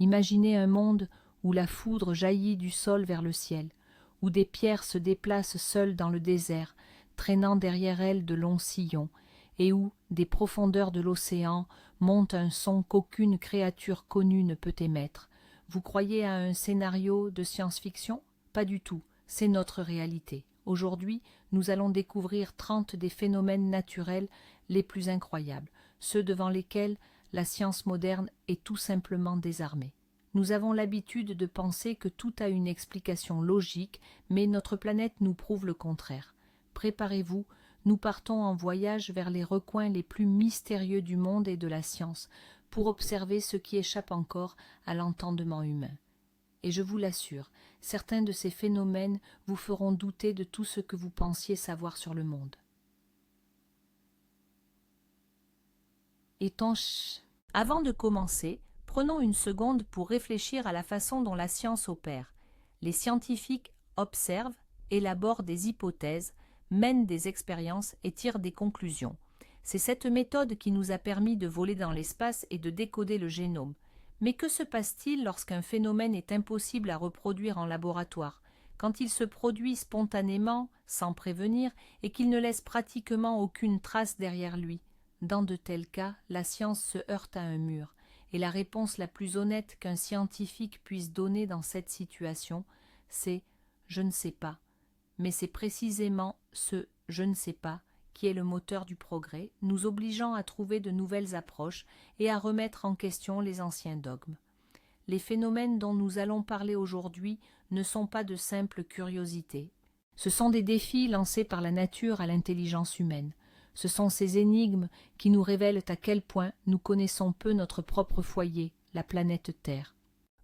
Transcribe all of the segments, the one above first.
Imaginez un monde où la foudre jaillit du sol vers le ciel, où des pierres se déplacent seules dans le désert, traînant derrière elles de longs sillons, et où, des profondeurs de l'océan, monte un son qu'aucune créature connue ne peut émettre. Vous croyez à un scénario de science-fiction? Pas du tout, c'est notre réalité. Aujourd'hui, nous allons découvrir 30 des phénomènes naturels les plus incroyables, ceux devant lesquels la science moderne est tout simplement désarmée. Nous avons l'habitude de penser que tout a une explication logique, mais notre planète nous prouve le contraire. Préparez-vous, nous partons en voyage vers les recoins les plus mystérieux du monde et de la science, pour observer ce qui échappe encore à l'entendement humain. Et je vous l'assure, certains de ces phénomènes vous feront douter de tout ce que vous pensiez savoir sur le monde. Avant de commencer, prenons une seconde pour réfléchir à la façon dont la science opère. Les scientifiques observent, élaborent des hypothèses, mènent des expériences et tirent des conclusions. C'est cette méthode qui nous a permis de voler dans l'espace et de décoder le génome. Mais que se passe-t-il lorsqu'un phénomène est impossible à reproduire en laboratoire, quand il se produit spontanément, sans prévenir, et qu'il ne laisse pratiquement aucune trace derrière lui? Dans de tels cas, la science se heurte à un mur, et la réponse la plus honnête qu'un scientifique puisse donner dans cette situation, c'est « je ne sais pas ». Mais c'est précisément ce « je ne sais pas » qui est le moteur du progrès, nous obligeant à trouver de nouvelles approches et à remettre en question les anciens dogmes. Les phénomènes dont nous allons parler aujourd'hui ne sont pas de simples curiosités. Ce sont des défis lancés par la nature à l'intelligence humaine. Ce sont ces énigmes qui nous révèlent à quel point nous connaissons peu notre propre foyer, la planète Terre.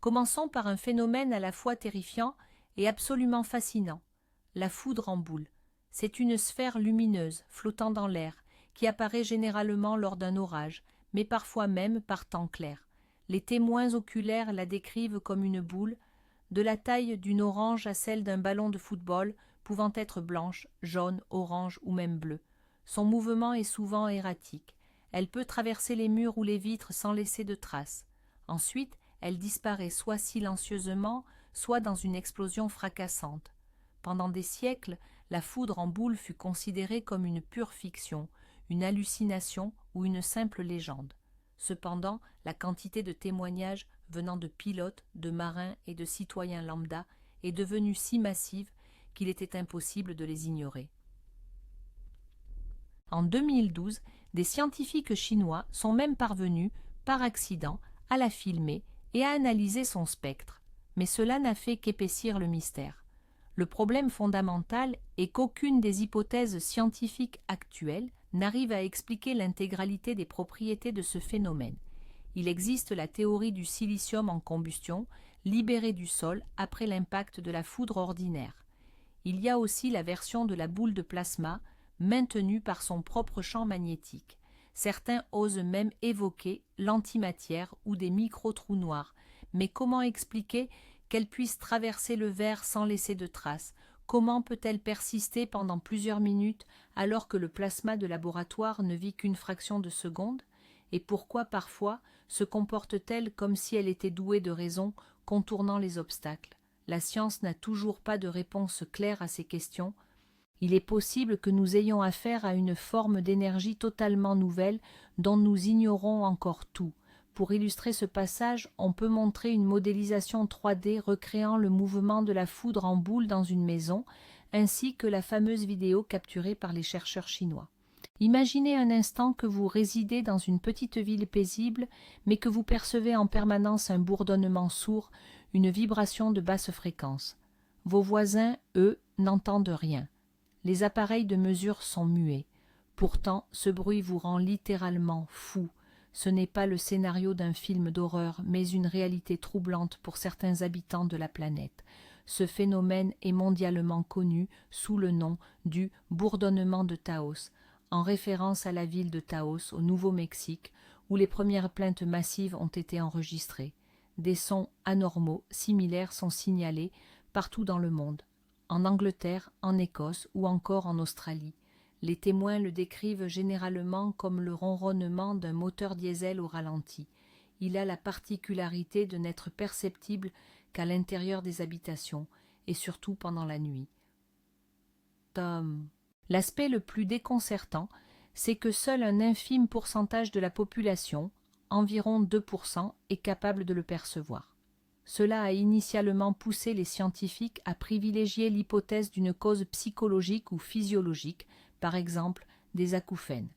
Commençons par un phénomène à la fois terrifiant et absolument fascinant, la foudre en boule. C'est une sphère lumineuse, flottant dans l'air, qui apparaît généralement lors d'un orage, mais parfois même par temps clair. Les témoins oculaires la décrivent comme une boule, de la taille d'une orange à celle d'un ballon de football, pouvant être blanche, jaune, orange ou même bleue. Son mouvement est souvent erratique. Elle peut traverser les murs ou les vitres sans laisser de traces. Ensuite, elle disparaît soit silencieusement, soit dans une explosion fracassante. Pendant des siècles, la foudre en boule fut considérée comme une pure fiction, une hallucination ou une simple légende. Cependant, la quantité de témoignages venant de pilotes, de marins et de citoyens lambda est devenue si massive qu'il était impossible de les ignorer. En 2012, des scientifiques chinois sont même parvenus, par accident, à la filmer et à analyser son spectre. Mais cela n'a fait qu'épaissir le mystère. Le problème fondamental est qu'aucune des hypothèses scientifiques actuelles n'arrive à expliquer l'intégralité des propriétés de ce phénomène. Il existe la théorie du silicium en combustion, libéré du sol après l'impact de la foudre ordinaire. Il y a aussi la version de la boule de plasma, maintenue par son propre champ magnétique. Certains osent même évoquer l'antimatière ou des micro-trous noirs. Mais comment expliquer qu'elle puisse traverser le verre sans laisser de traces? Comment peut-elle persister pendant plusieurs minutes alors que le plasma de laboratoire ne vit qu'une fraction de seconde? Et pourquoi parfois se comporte-t-elle comme si elle était douée de raison, contournant les obstacles? La science n'a toujours pas de réponse claire à ces questions. Il est possible que nous ayons affaire à une forme d'énergie totalement nouvelle dont nous ignorons encore tout. Pour illustrer ce passage, on peut montrer une modélisation 3D recréant le mouvement de la foudre en boule dans une maison, ainsi que la fameuse vidéo capturée par les chercheurs chinois. Imaginez un instant que vous résidez dans une petite ville paisible, mais que vous percevez en permanence un bourdonnement sourd, une vibration de basse fréquence. Vos voisins, eux, n'entendent rien. Les appareils de mesure sont muets. Pourtant, ce bruit vous rend littéralement fou. Ce n'est pas le scénario d'un film d'horreur, mais une réalité troublante pour certains habitants de la planète. Ce phénomène est mondialement connu sous le nom du bourdonnement de Taos, en référence à la ville de Taos, au Nouveau-Mexique, où les premières plaintes massives ont été enregistrées. Des sons anormaux similaires sont signalés partout dans le monde, en Angleterre, en Écosse ou encore en Australie. Les témoins le décrivent généralement comme le ronronnement d'un moteur diesel au ralenti. il a la particularité de n'être perceptible qu'à l'intérieur des habitations, et surtout pendant la nuit. L'aspect le plus déconcertant, c'est que seul un infime pourcentage de la population, environ 2%, est capable de le percevoir. Cela a initialement poussé les scientifiques à privilégier l'hypothèse d'une cause psychologique ou physiologique, par exemple des acouphènes.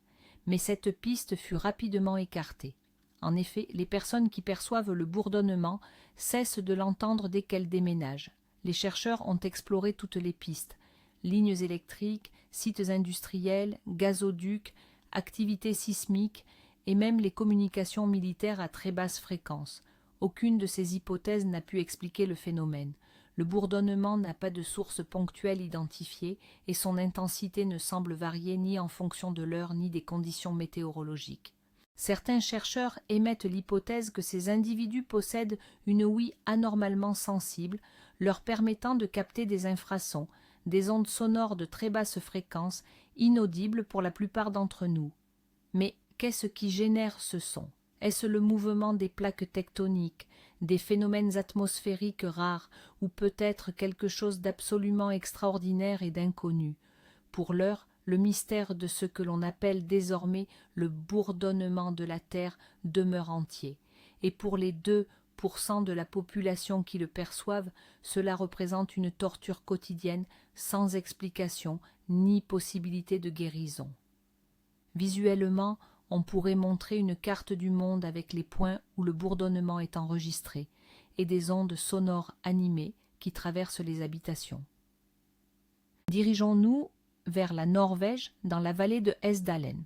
Mais cette piste fut rapidement écartée. En effet, les personnes qui perçoivent le bourdonnement cessent de l'entendre dès qu'elles déménagent. Les chercheurs ont exploré toutes les pistes: lignes électriques, sites industriels, gazoducs, activités sismiques et même les communications militaires à très basse fréquence. Aucune de ces hypothèses n'a pu expliquer le phénomène. Le bourdonnement n'a pas de source ponctuelle identifiée et son intensité ne semble varier ni en fonction de l'heure ni des conditions météorologiques. Certains chercheurs émettent l'hypothèse que ces individus possèdent une ouïe anormalement sensible, leur permettant de capter des infrasons, des ondes sonores de très basse fréquence, inaudibles pour la plupart d'entre nous. Mais qu'est-ce qui génère ce son? Est-ce le mouvement des plaques tectoniques, des phénomènes atmosphériques rares, ou peut-être quelque chose d'absolument extraordinaire et d'inconnu? Pour l'heure, le mystère de ce que l'on appelle désormais le bourdonnement de la Terre demeure entier. Et pour les 2% de la population qui le perçoivent, cela représente une torture quotidienne sans explication ni possibilité de guérison. Visuellement, on pourrait montrer une carte du monde avec les points où le bourdonnement est enregistré et des ondes sonores animées qui traversent les habitations. Dirigeons-nous vers la Norvège, dans la vallée de Hesdalen.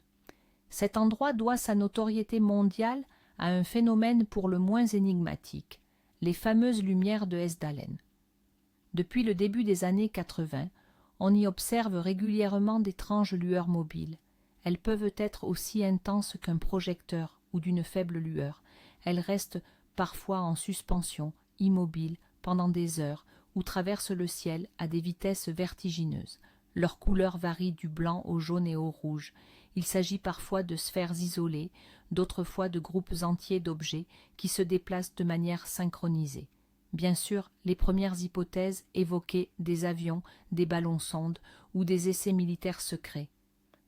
Cet endroit doit sa notoriété mondiale à un phénomène pour le moins énigmatique, les fameuses lumières de Hesdalen. Depuis le début des années 80, on y observe régulièrement d'étranges lueurs mobiles. Elles peuvent être aussi intenses qu'un projecteur ou d'une faible lueur. Elles restent parfois en suspension, immobiles, pendant des heures, ou traversent le ciel à des vitesses vertigineuses. Leur couleur varie du blanc au jaune et au rouge. Il s'agit parfois de sphères isolées, d'autres fois de groupes entiers d'objets qui se déplacent de manière synchronisée. Bien sûr, les premières hypothèses évoquaient des avions, des ballons-sondes ou des essais militaires secrets.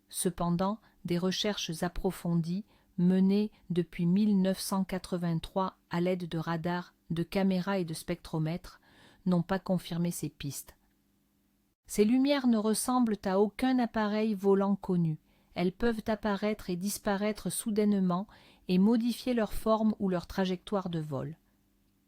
Cependant, des recherches approfondies, menées depuis 1983 à l'aide de radars, de caméras et de spectromètres, n'ont pas confirmé ces pistes. Ces lumières ne ressemblent à aucun appareil volant connu. Elles peuvent apparaître et disparaître soudainement et modifier leur forme ou leur trajectoire de vol.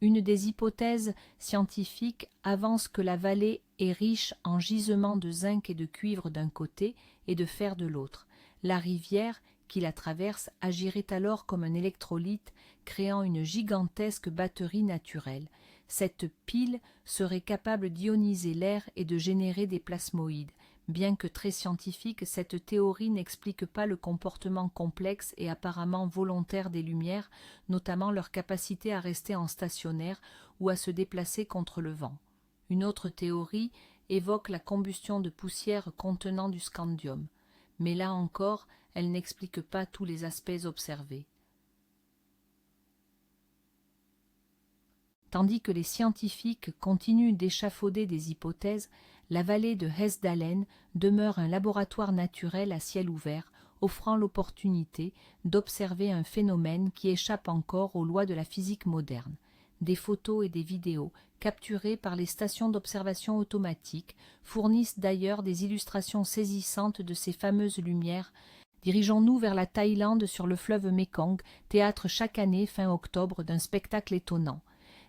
Une des hypothèses scientifiques avance que la vallée est riche en gisements de zinc et de cuivre d'un côté et de fer de l'autre. La rivière qui la traverse agirait alors comme un électrolyte, créant une gigantesque batterie naturelle. Cette pile serait capable d'ioniser l'air et de générer des plasmoïdes. Bien que très scientifique, cette théorie n'explique pas le comportement complexe et apparemment volontaire des lumières, notamment leur capacité à rester en stationnaire ou à se déplacer contre le vent. Une autre théorie évoque la combustion de poussière contenant du scandium, mais là encore, elle n'explique pas tous les aspects observés. Tandis que les scientifiques continuent d'échafauder des hypothèses, la vallée de Hesdalen demeure un laboratoire naturel à ciel ouvert, offrant l'opportunité d'observer un phénomène qui échappe encore aux lois de la physique moderne. Des photos et des vidéos capturées par les stations d'observation automatiques fournissent d'ailleurs des illustrations saisissantes de ces fameuses lumières. Dirigeons-nous vers la Thaïlande sur le fleuve Mékong, théâtre chaque année fin octobre d'un spectacle étonnant.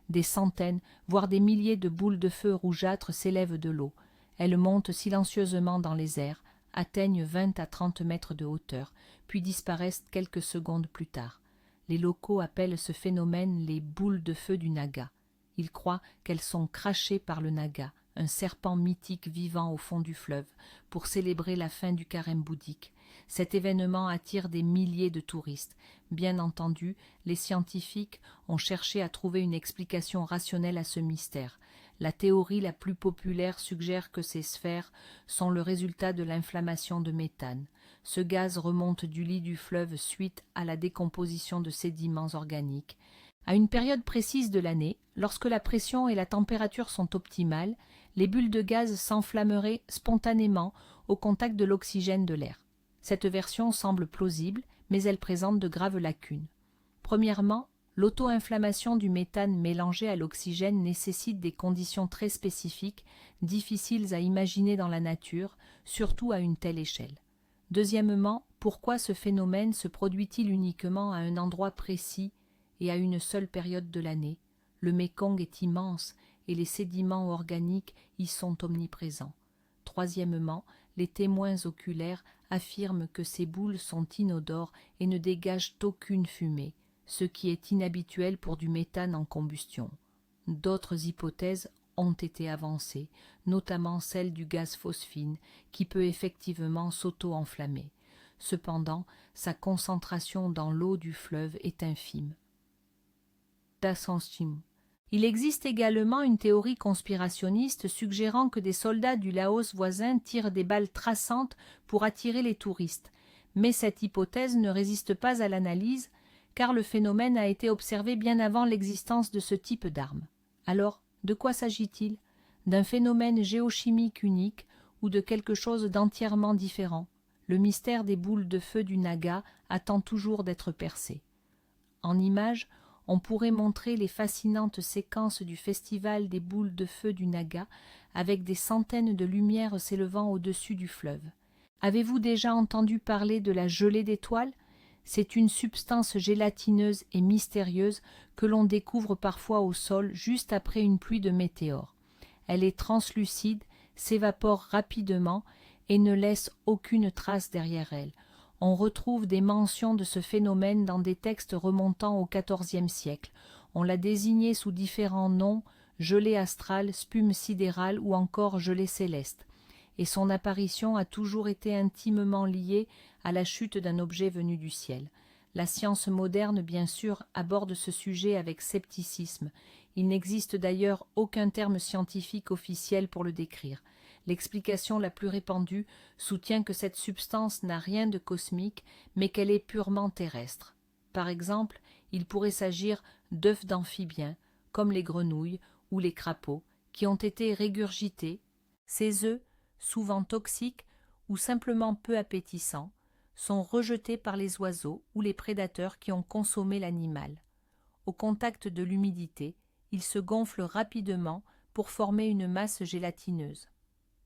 Des centaines, voire des milliers de boules de feu rougeâtres s'élèvent de l'eau. Elles montent silencieusement dans les airs, atteignent 20 à 30 mètres de hauteur, puis disparaissent quelques secondes plus tard. Les locaux appellent ce phénomène les boules de feu du Naga. Ils croient qu'elles sont crachées par le Naga, un serpent mythique vivant au fond du fleuve, pour célébrer la fin du carême bouddhique. Cet événement attire des milliers de touristes. Bien entendu, les scientifiques ont cherché à trouver une explication rationnelle à ce mystère. La théorie la plus populaire suggère que ces sphères sont le résultat de l'inflammation de méthane. Ce gaz remonte du lit du fleuve suite à la décomposition de sédiments organiques. À une période précise de l'année, lorsque la pression et la température sont optimales, les bulles de gaz s'enflammeraient spontanément au contact de l'oxygène de l'air. Cette version semble plausible, mais elle présente de graves lacunes. Premièrement, l'auto-inflammation du méthane mélangé à l'oxygène nécessite des conditions très spécifiques, difficiles à imaginer dans la nature, surtout à une telle échelle. Deuxièmement, pourquoi ce phénomène se produit-il uniquement à un endroit précis et à une seule période de l'année? Le Mékong est immense et les sédiments organiques y sont omniprésents. Troisièmement, les témoins oculaires affirment que ces boules sont inodores et ne dégagent aucune fumée, ce qui est inhabituel pour du méthane en combustion. D'autres hypothèses ont été avancées, notamment celle du gaz phosphine, qui peut effectivement s'auto-enflammer. Cependant, sa concentration dans l'eau du fleuve est infime. Il existe également une théorie conspirationniste suggérant que des soldats du Laos voisin tirent des balles traçantes pour attirer les touristes, mais cette hypothèse ne résiste pas à l'analyse car le phénomène a été observé bien avant l'existence de ce type d'arme. Alors, de quoi s'agit-il? D'un phénomène géochimique unique ou de quelque chose d'entièrement différent? Le mystère des boules de feu du Naga attend toujours d'être percé. En images, on pourrait montrer les fascinantes séquences du festival des boules de feu du Naga avec des centaines de lumières s'élevant au-dessus du fleuve. Avez-vous déjà entendu parler de la gelée d'étoiles? C'est une substance gélatineuse et mystérieuse que l'on découvre parfois au sol juste après une pluie de météores. Elle est translucide, s'évapore rapidement et ne laisse aucune trace derrière elle. On retrouve des mentions de ce phénomène dans des textes remontant au XIVe siècle. On l'a désigné sous différents noms, gelée astrale, spume sidérale ou encore gelée céleste. Et son apparition a toujours été intimement liée à la chute d'un objet venu du ciel. La science moderne, bien sûr, aborde ce sujet avec scepticisme. Il n'existe d'ailleurs aucun terme scientifique officiel pour le décrire. L'explication la plus répandue soutient que cette substance n'a rien de cosmique, mais qu'elle est purement terrestre. Par exemple, il pourrait s'agir d'œufs d'amphibiens, comme les grenouilles ou les crapauds, qui ont été régurgités. Ces œufs, souvent toxiques ou simplement peu appétissants, sont rejetés par les oiseaux ou les prédateurs qui ont consommé l'animal. Au contact de l'humidité, ils se gonflent rapidement pour former une masse gélatineuse.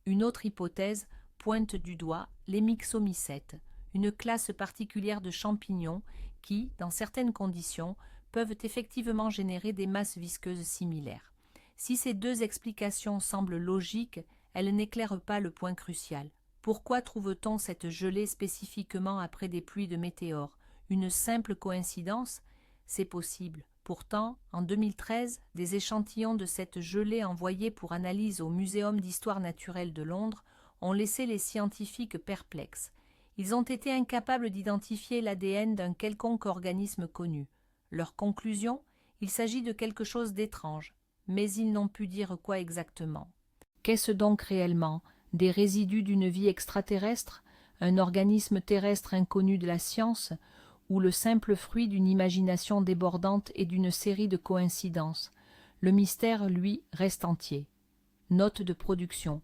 Une autre hypothèse pointe du doigt les myxomycètes, une classe particulière de champignons qui, dans certaines conditions, peuvent effectivement générer des masses visqueuses similaires. Si ces deux explications semblent logiques, elles n'éclairent pas le point crucial. Pourquoi trouve-t-on cette gelée spécifiquement après des pluies de météores? Une simple coïncidence? C'est possible. Pourtant, en 2013, des échantillons de cette gelée envoyés pour analyse au Muséum d'histoire naturelle de Londres ont laissé les scientifiques perplexes. Ils ont été incapables d'identifier l'ADN d'un quelconque organisme connu. Leur conclusion? Il s'agit de quelque chose d'étrange, mais ils n'ont pu dire quoi exactement. Qu'est-ce donc réellement? Des résidus d'une vie extraterrestre? Un organisme terrestre inconnu de la science? Ou le simple fruit d'une imagination débordante et d'une série de coïncidences? Le mystère, lui, reste entier. Note de production.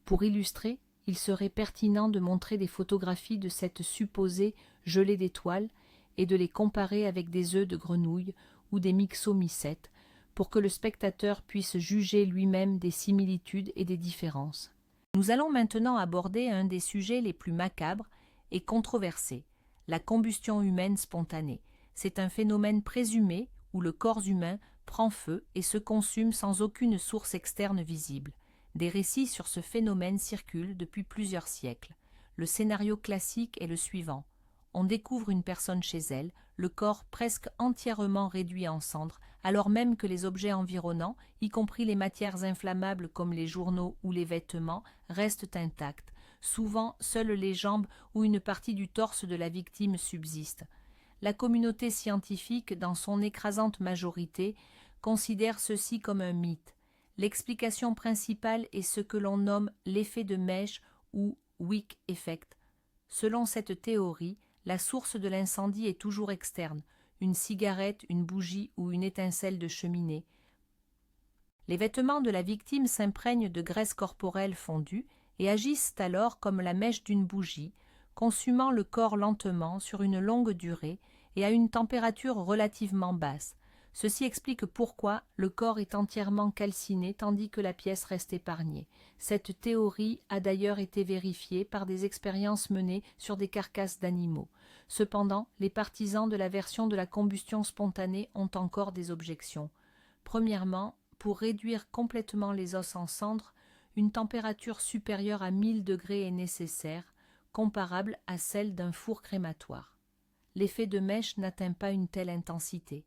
Pour illustrer, il serait pertinent de montrer des photographies de cette supposée gelée d'étoiles et de les comparer avec des œufs de grenouille ou des myxomycètes pour que le spectateur puisse juger lui-même des similitudes et des différences. Nous allons maintenant aborder un des sujets les plus macabres et controversés, la combustion humaine spontanée. C'est un phénomène présumé où le corps humain prend feu et se consume sans aucune source externe visible. Des récits sur ce phénomène circulent depuis plusieurs siècles. Le scénario classique est le suivant. On découvre une personne chez elle, le corps presque entièrement réduit en cendres, alors même que les objets environnants, y compris les matières inflammables comme les journaux ou les vêtements, restent intacts. Souvent, seules les jambes ou une partie du torse de la victime subsistent. La communauté scientifique, dans son écrasante majorité, considère ceci comme un mythe. L'explication principale est ce que l'on nomme l'effet de mèche ou wick effect. Selon cette théorie, la source de l'incendie est toujours externe, une cigarette, une bougie ou une étincelle de cheminée. Les vêtements de la victime s'imprègnent de graisse corporelle fondue et agissent alors comme la mèche d'une bougie, consumant le corps lentement sur une longue durée et à une température relativement basse. Ceci explique pourquoi le corps est entièrement calciné tandis que la pièce reste épargnée. Cette théorie a d'ailleurs été vérifiée par des expériences menées sur des carcasses d'animaux. Cependant, les partisans de la version de la combustion spontanée ont encore des objections. Premièrement, pour réduire complètement les os en cendres, une température supérieure à 1000 degrés est nécessaire, comparable à celle d'un four crématoire. L'effet de mèche n'atteint pas une telle intensité.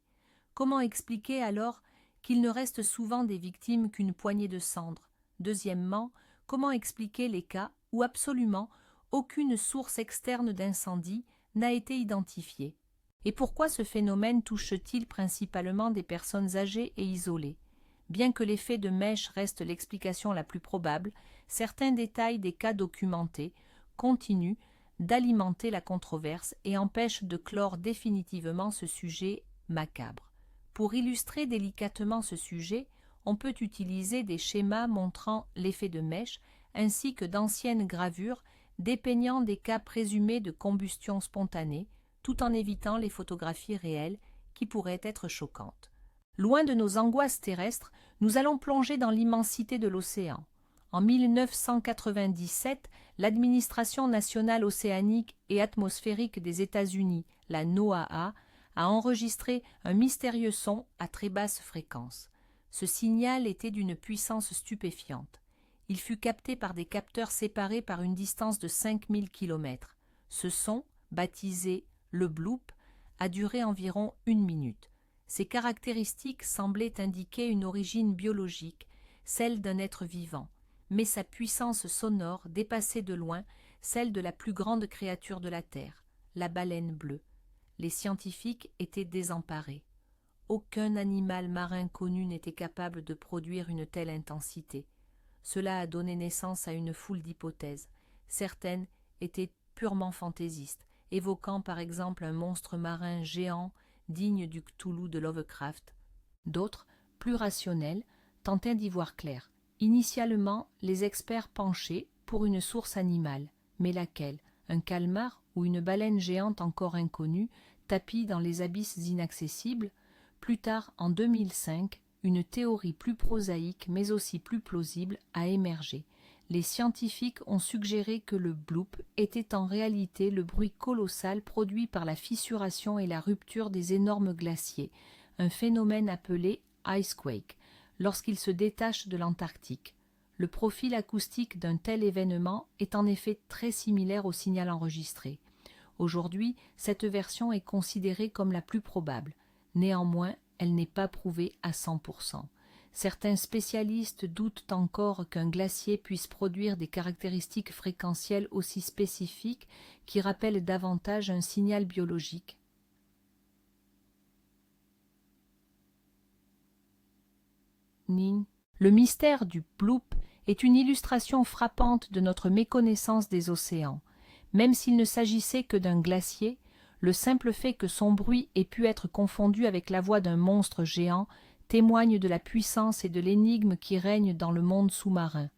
Comment expliquer alors qu'il ne reste souvent des victimes qu'une poignée de cendres? Deuxièmement, comment expliquer les cas où absolument aucune source externe d'incendie n'a été identifiée? Et pourquoi ce phénomène touche-t-il principalement des personnes âgées et isolées? Bien que l'effet de mèche reste l'explication la plus probable, certains détails des cas documentés continuent d'alimenter la controverse et empêchent de clore définitivement ce sujet macabre. Pour illustrer délicatement ce sujet, on peut utiliser des schémas montrant l'effet de mèche ainsi que d'anciennes gravures dépeignant des cas présumés de combustion spontanée, tout en évitant les photographies réelles qui pourraient être choquantes. Loin de nos angoisses terrestres, nous allons plonger dans l'immensité de l'océan. En 1997, l'Administration nationale océanique et atmosphérique des États-Unis, la NOAA, a enregistré un mystérieux son à très basse fréquence. Ce signal était d'une puissance stupéfiante. Il fut capté par des capteurs séparés par une distance de 5000 km. Ce son, baptisé le bloop, a duré environ 1 minute. Ses caractéristiques semblaient indiquer une origine biologique, celle d'un être vivant, mais sa puissance sonore dépassait de loin celle de la plus grande créature de la Terre, la baleine bleue. Les scientifiques étaient désemparés. Aucun animal marin connu n'était capable de produire une telle intensité. Cela a donné naissance à une foule d'hypothèses. Certaines étaient purement fantaisistes, évoquant par exemple un monstre marin géant digne du Cthulhu de Lovecraft. D'autres, plus rationnelles, tentaient d'y voir clair. Initialement, les experts penchaient pour une source animale. Mais laquelle? Un calmar ou une baleine géante encore inconnue, tapie dans les abysses inaccessibles? Plus tard, en 2005, une théorie plus prosaïque mais aussi plus plausible a émergé. Les scientifiques ont suggéré que le bloop était en réalité le bruit colossal produit par la fissuration et la rupture des énormes glaciers, un phénomène appelé icequake, lorsqu'il se détache de l'Antarctique. Le profil acoustique d'un tel événement est en effet très similaire au signal enregistré. Aujourd'hui, cette version est considérée comme la plus probable. Néanmoins, elle n'est pas prouvée à 100%. Certains spécialistes doutent encore qu'un glacier puisse produire des caractéristiques fréquentielles aussi spécifiques qui rappellent davantage un signal biologique. Le mystère du bloop est une illustration frappante de notre méconnaissance des océans. Même s'il ne s'agissait que d'un glacier, le simple fait que son bruit ait pu être confondu avec la voix d'un monstre géant témoigne de la puissance et de l'énigme qui règne dans le monde sous-marin.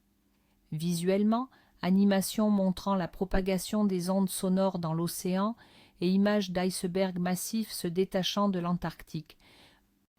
Visuellement, animation montrant la propagation des ondes sonores dans l'océan et images d'icebergs massifs se détachant de l'Antarctique.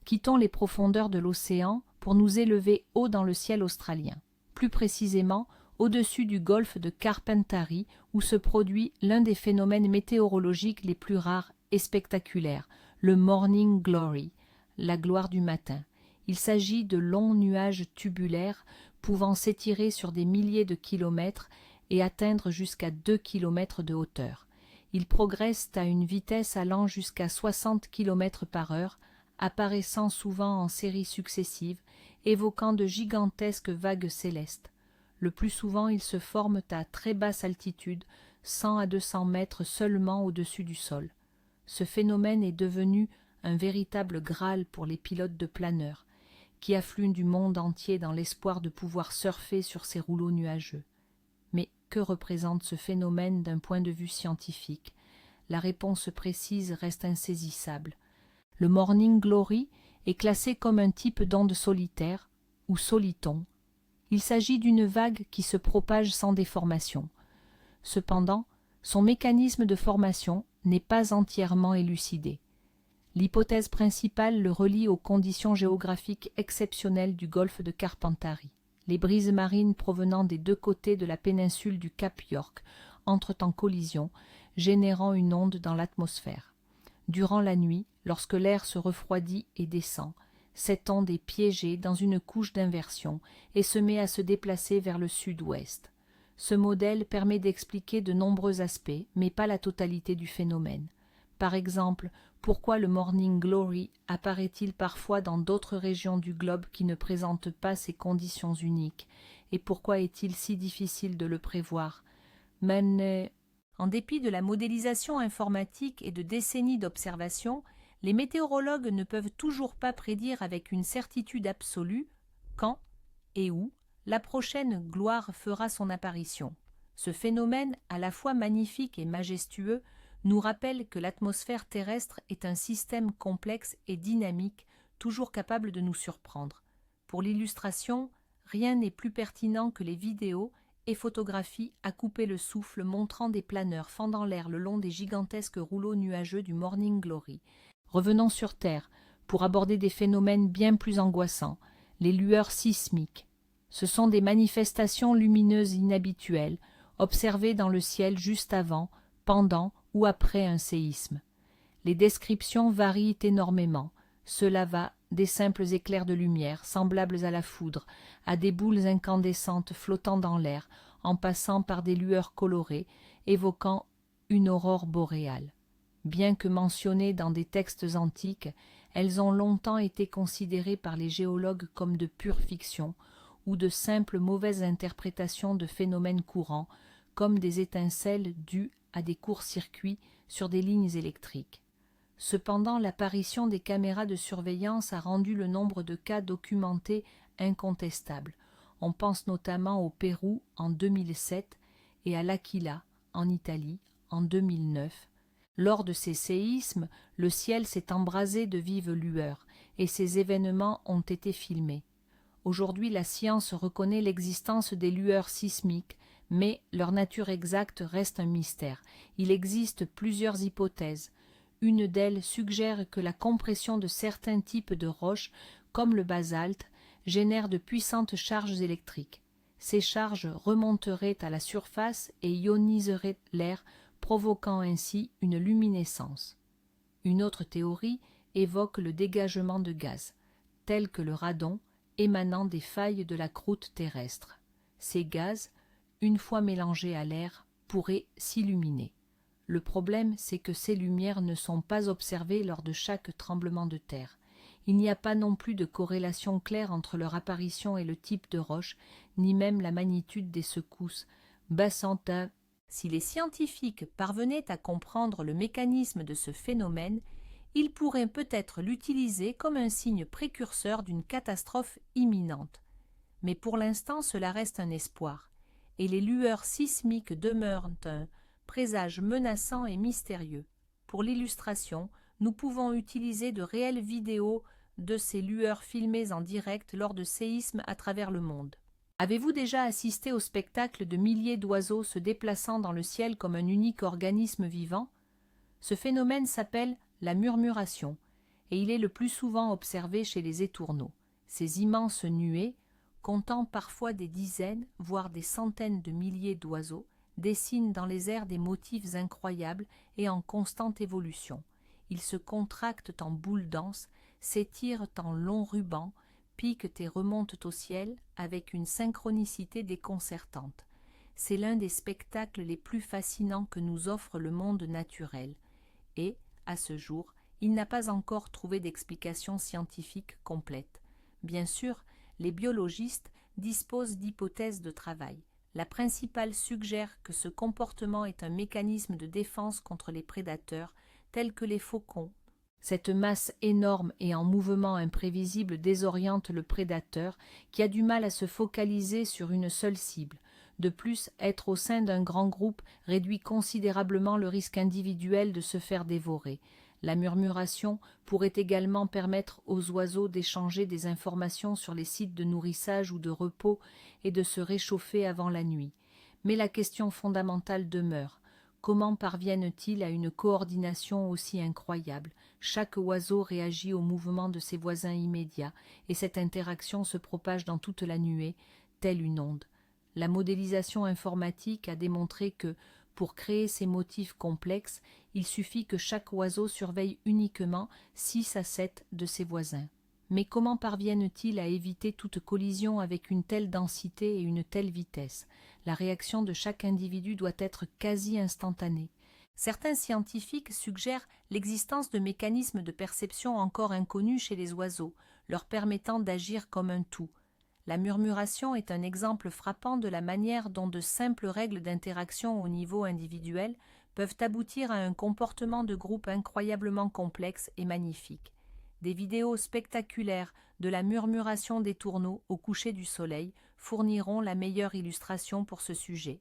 Quittons les profondeurs de l'océan pour nous élever haut dans le ciel australien, plus précisément au-dessus du golfe de Carpentarie où se produit l'un des phénomènes météorologiques les plus rares et spectaculaires, le Morning Glory, la gloire du matin. Il s'agit de longs nuages tubulaires pouvant s'étirer sur des milliers de kilomètres et atteindre jusqu'à 2 kilomètres de hauteur. Ils progressent à une vitesse allant jusqu'à 60 km par heure, apparaissant souvent en séries successives, évoquant de gigantesques vagues célestes. Le plus souvent, ils se forment à très basse altitude, 100 à 200 mètres seulement au-dessus du sol. Ce phénomène est devenu un véritable Graal pour les pilotes de planeurs, qui affluent du monde entier dans l'espoir de pouvoir surfer sur ces rouleaux nuageux. Mais que représente ce phénomène d'un point de vue scientifique. La réponse précise reste insaisissable. Le Morning Glory est classé comme un type d'onde solitaire, ou soliton. Il s'agit d'une vague qui se propage sans déformation. Cependant, son mécanisme de formation n'est pas entièrement élucidé. L'hypothèse principale le relie aux conditions géographiques exceptionnelles du golfe de Carpentarie. Les brises marines provenant des deux côtés de la péninsule du Cap York entrent en collision, générant une onde dans l'atmosphère. Durant la nuit, lorsque l'air se refroidit et descend, cette onde est piégée dans une couche d'inversion et se met à se déplacer vers le sud-ouest. Ce modèle permet d'expliquer de nombreux aspects, mais pas la totalité du phénomène. Par exemple, pourquoi le Morning Glory apparaît-il parfois dans d'autres régions du globe qui ne présentent pas ces conditions uniques, et pourquoi est-il si difficile de le prévoir? En dépit de la modélisation informatique et de décennies d'observations, les météorologues ne peuvent toujours pas prédire avec une certitude absolue quand et où la prochaine gloire fera son apparition. Ce phénomène, à la fois magnifique et majestueux, nous rappelle que l'atmosphère terrestre est un système complexe et dynamique, toujours capable de nous surprendre. Pour l'illustration, rien n'est plus pertinent que les vidéos et photographies à couper le souffle montrant des planeurs fendant l'air le long des gigantesques rouleaux nuageux du Morning Glory. Revenons sur Terre pour aborder des phénomènes bien plus angoissants, les lueurs sismiques. Ce sont des manifestations lumineuses inhabituelles, observées dans le ciel juste avant, pendant ou après un séisme. Les descriptions varient énormément. Cela va des simples éclairs de lumière, semblables à la foudre, à des boules incandescentes flottant dans l'air, en passant par des lueurs colorées, évoquant une aurore boréale. Bien que mentionnées dans des textes antiques, elles ont longtemps été considérées par les géologues comme de pure fiction ou de simples mauvaises interprétations de phénomènes courants, comme des étincelles dues à des courts-circuits sur des lignes électriques. Cependant, l'apparition des caméras de surveillance a rendu le nombre de cas documentés incontestable. On pense notamment au Pérou en 2007 et à l'Aquila en Italie en 2009. Lors de ces séismes, le ciel s'est embrasé de vives lueurs et ces événements ont été filmés. Aujourd'hui, la science reconnaît l'existence des lueurs sismiques, mais leur nature exacte reste un mystère. Il existe plusieurs hypothèses. Une d'elles suggère que la compression de certains types de roches, comme le basalte, génère de puissantes charges électriques. Ces charges remonteraient à la surface et ioniseraient l'air, provoquant ainsi une luminescence. Une autre théorie évoque le dégagement de gaz, tel que le radon, émanant des failles de la croûte terrestre. Ces gaz, une fois mélangés à l'air, pourraient s'illuminer. Le problème, c'est que ces lumières ne sont pas observées lors de chaque tremblement de terre. Il n'y a pas non plus de corrélation claire entre leur apparition et le type de roche, ni même la magnitude des secousses. Bassanta. Si les scientifiques parvenaient à comprendre le mécanisme de ce phénomène, ils pourraient peut-être l'utiliser comme un signe précurseur d'une catastrophe imminente. Mais pour l'instant, cela reste un espoir, et les lueurs sismiques demeurent un présage menaçant et mystérieux. Pour l'illustration, nous pouvons utiliser de réelles vidéos de ces lueurs filmées en direct lors de séismes à travers le monde. Avez-vous déjà assisté au spectacle de milliers d'oiseaux se déplaçant dans le ciel comme un unique organisme vivant? Ce phénomène s'appelle la murmuration, et il est le plus souvent observé chez les étourneaux. Ces immenses nuées, comptant parfois des dizaines, voire des centaines de milliers d'oiseaux, dessinent dans les airs des motifs incroyables et en constante évolution. Ils se contractent en boules denses, s'étirent en longs rubans, piquent et remontent au ciel avec une synchronicité déconcertante. C'est l'un des spectacles les plus fascinants que nous offre le monde naturel. Et, à ce jour, il n'a pas encore trouvé d'explication scientifique complète. Bien sûr, les biologistes disposent d'hypothèses de travail. La principale suggère que ce comportement est un mécanisme de défense contre les prédateurs, tels que les faucons. Cette masse énorme et en mouvement imprévisible désoriente le prédateur qui a du mal à se focaliser sur une seule cible. De plus, être au sein d'un grand groupe réduit considérablement le risque individuel de se faire dévorer. La murmuration pourrait également permettre aux oiseaux d'échanger des informations sur les sites de nourrissage ou de repos et de se réchauffer avant la nuit. Mais la question fondamentale demeure. Comment parviennent-ils à une coordination aussi incroyable? Chaque oiseau réagit au mouvement de ses voisins immédiats, et cette interaction se propage dans toute la nuée, telle une onde. La modélisation informatique a démontré que, pour créer ces motifs complexes, il suffit que chaque oiseau surveille uniquement 6 à 7 de ses voisins. Mais comment parviennent-ils à éviter toute collision avec une telle densité et une telle vitesse? La réaction de chaque individu doit être quasi instantanée. Certains scientifiques suggèrent l'existence de mécanismes de perception encore inconnus chez les oiseaux, leur permettant d'agir comme un tout. La murmuration est un exemple frappant de la manière dont de simples règles d'interaction au niveau individuel peuvent aboutir à un comportement de groupe incroyablement complexe et magnifique. Des vidéos spectaculaires de la murmuration des tourneaux au coucher du soleil fourniront la meilleure illustration pour ce sujet.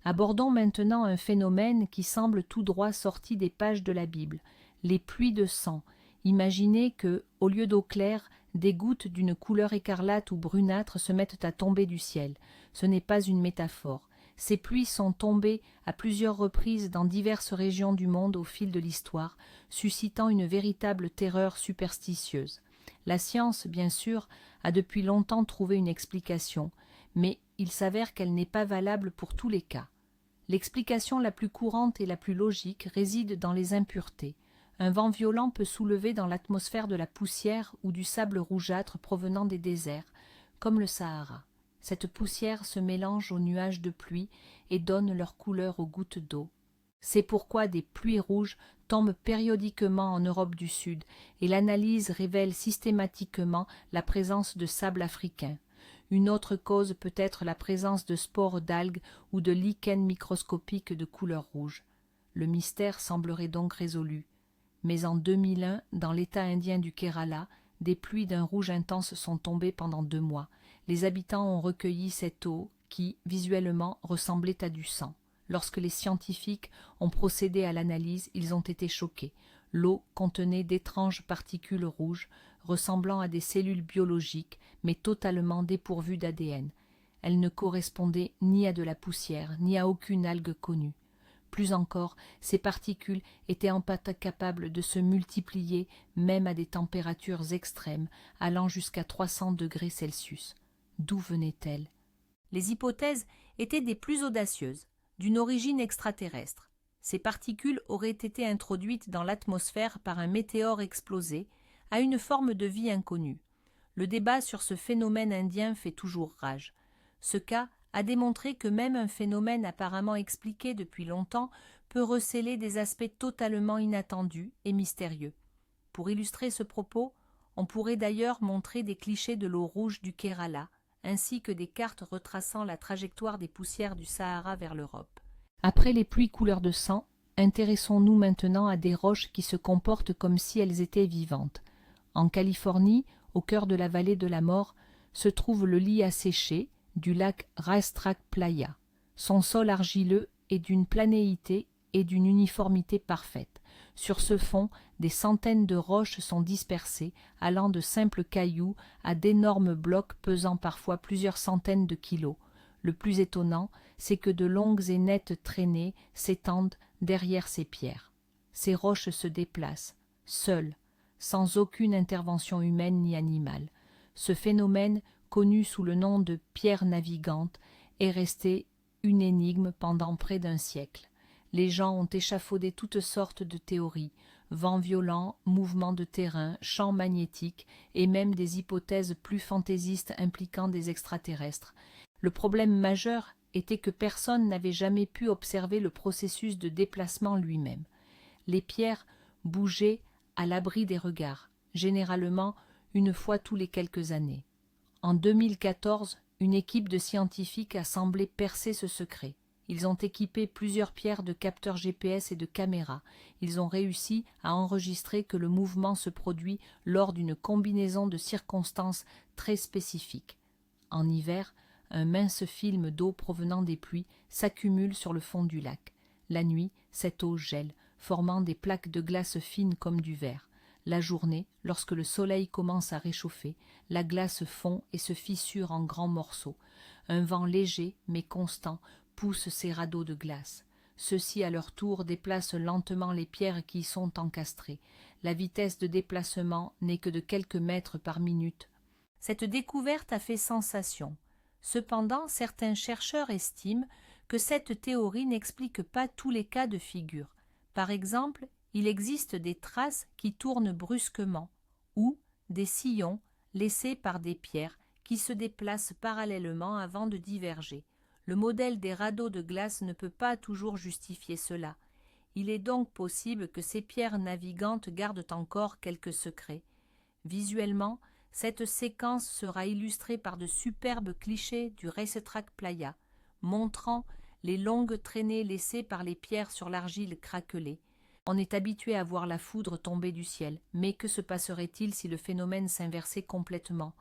Abordons maintenant un phénomène qui semble tout droit sorti des pages de la Bible, les pluies de sang. Imaginez que, au lieu d'eau claire, des gouttes d'une couleur écarlate ou brunâtre se mettent à tomber du ciel. Ce n'est pas une métaphore. Ces pluies sont tombées à plusieurs reprises dans diverses régions du monde au fil de l'histoire, suscitant une véritable terreur superstitieuse. La science, bien sûr, a depuis longtemps trouvé une explication, mais il s'avère qu'elle n'est pas valable pour tous les cas. L'explication la plus courante et la plus logique réside dans les impuretés. Un vent violent peut soulever dans l'atmosphère de la poussière ou du sable rougeâtre provenant des déserts, comme le Sahara. Cette poussière se mélange aux nuages de pluie et donne leur couleur aux gouttes d'eau. C'est pourquoi des pluies rouges tombent périodiquement en Europe du Sud, et l'analyse révèle systématiquement la présence de sable africain. Une autre cause peut être la présence de spores d'algues ou de lichens microscopiques de couleur rouge. Le mystère semblerait donc résolu. Mais en 2001, dans l'État indien du Kerala, des pluies d'un rouge intense sont tombées pendant 2 mois. Les habitants ont recueilli cette eau qui, visuellement, ressemblait à du sang. Lorsque les scientifiques ont procédé à l'analyse, ils ont été choqués. L'eau contenait d'étranges particules rouges, ressemblant à des cellules biologiques, mais totalement dépourvues d'ADN. Elles ne correspondaient ni à de la poussière, ni à aucune algue connue. Plus encore, ces particules étaient en pâte capables de se multiplier même à des températures extrêmes, allant jusqu'à 300 degrés Celsius. D'où venaient-elles? Les hypothèses étaient des plus audacieuses, d'une origine extraterrestre. Ces particules auraient été introduites dans l'atmosphère par un météore explosé, à une forme de vie inconnue. Le débat sur ce phénomène indien fait toujours rage. Ce cas a démontré que même un phénomène apparemment expliqué depuis longtemps peut recéler des aspects totalement inattendus et mystérieux. Pour illustrer ce propos, on pourrait d'ailleurs montrer des clichés de l'eau rouge du Kerala, ainsi que des cartes retraçant la trajectoire des poussières du Sahara vers l'Europe. Après les pluies couleur de sang, intéressons-nous maintenant à des roches qui se comportent comme si elles étaient vivantes. En Californie, au cœur de la vallée de la mort, se trouve le lit asséché du lac Raestrak Playa. Son sol argileux est d'une planéité et d'une uniformité parfaite. Sur ce fond, des centaines de roches sont dispersées, allant de simples cailloux à d'énormes blocs pesant parfois plusieurs centaines de kilos. Le plus étonnant, c'est que de longues et nettes traînées s'étendent derrière ces pierres. Ces roches se déplacent, seules, sans aucune intervention humaine ni animale. Ce phénomène, connu sous le nom de pierre navigante, est resté une énigme pendant près d'un siècle. Les gens ont échafaudé toutes sortes de théories, vents violents, mouvements de terrain, champs magnétiques et même des hypothèses plus fantaisistes impliquant des extraterrestres. Le problème majeur était que personne n'avait jamais pu observer le processus de déplacement lui-même. Les pierres bougeaient à l'abri des regards, généralement une fois tous les quelques années. En 2014, une équipe de scientifiques a semblé percer ce secret. Ils ont équipé plusieurs pierres de capteurs GPS et de caméras. Ils ont réussi à enregistrer que le mouvement se produit lors d'une combinaison de circonstances très spécifiques. En hiver, un mince film d'eau provenant des pluies s'accumule sur le fond du lac. La nuit, cette eau gèle, formant des plaques de glace fines comme du verre. La journée, lorsque le soleil commence à réchauffer, la glace fond et se fissure en grands morceaux. Un vent léger, mais constant, pousse ces radeaux de glace. Ceux-ci, à leur tour, déplacent lentement les pierres qui y sont encastrées. La vitesse de déplacement n'est que de quelques mètres par minute. Cette découverte a fait sensation. Cependant, certains chercheurs estiment que cette théorie n'explique pas tous les cas de figure. Par exemple, il existe des traces qui tournent brusquement, ou des sillons laissés par des pierres qui se déplacent parallèlement avant de diverger. Le modèle des radeaux de glace ne peut pas toujours justifier cela. Il est donc possible que ces pierres navigantes gardent encore quelques secrets. Visuellement, cette séquence sera illustrée par de superbes clichés du racetrack Playa, montrant les longues traînées laissées par les pierres sur l'argile craquelée. On est habitué à voir la foudre tomber du ciel, mais que se passerait-il si le phénomène s'inversait complètement?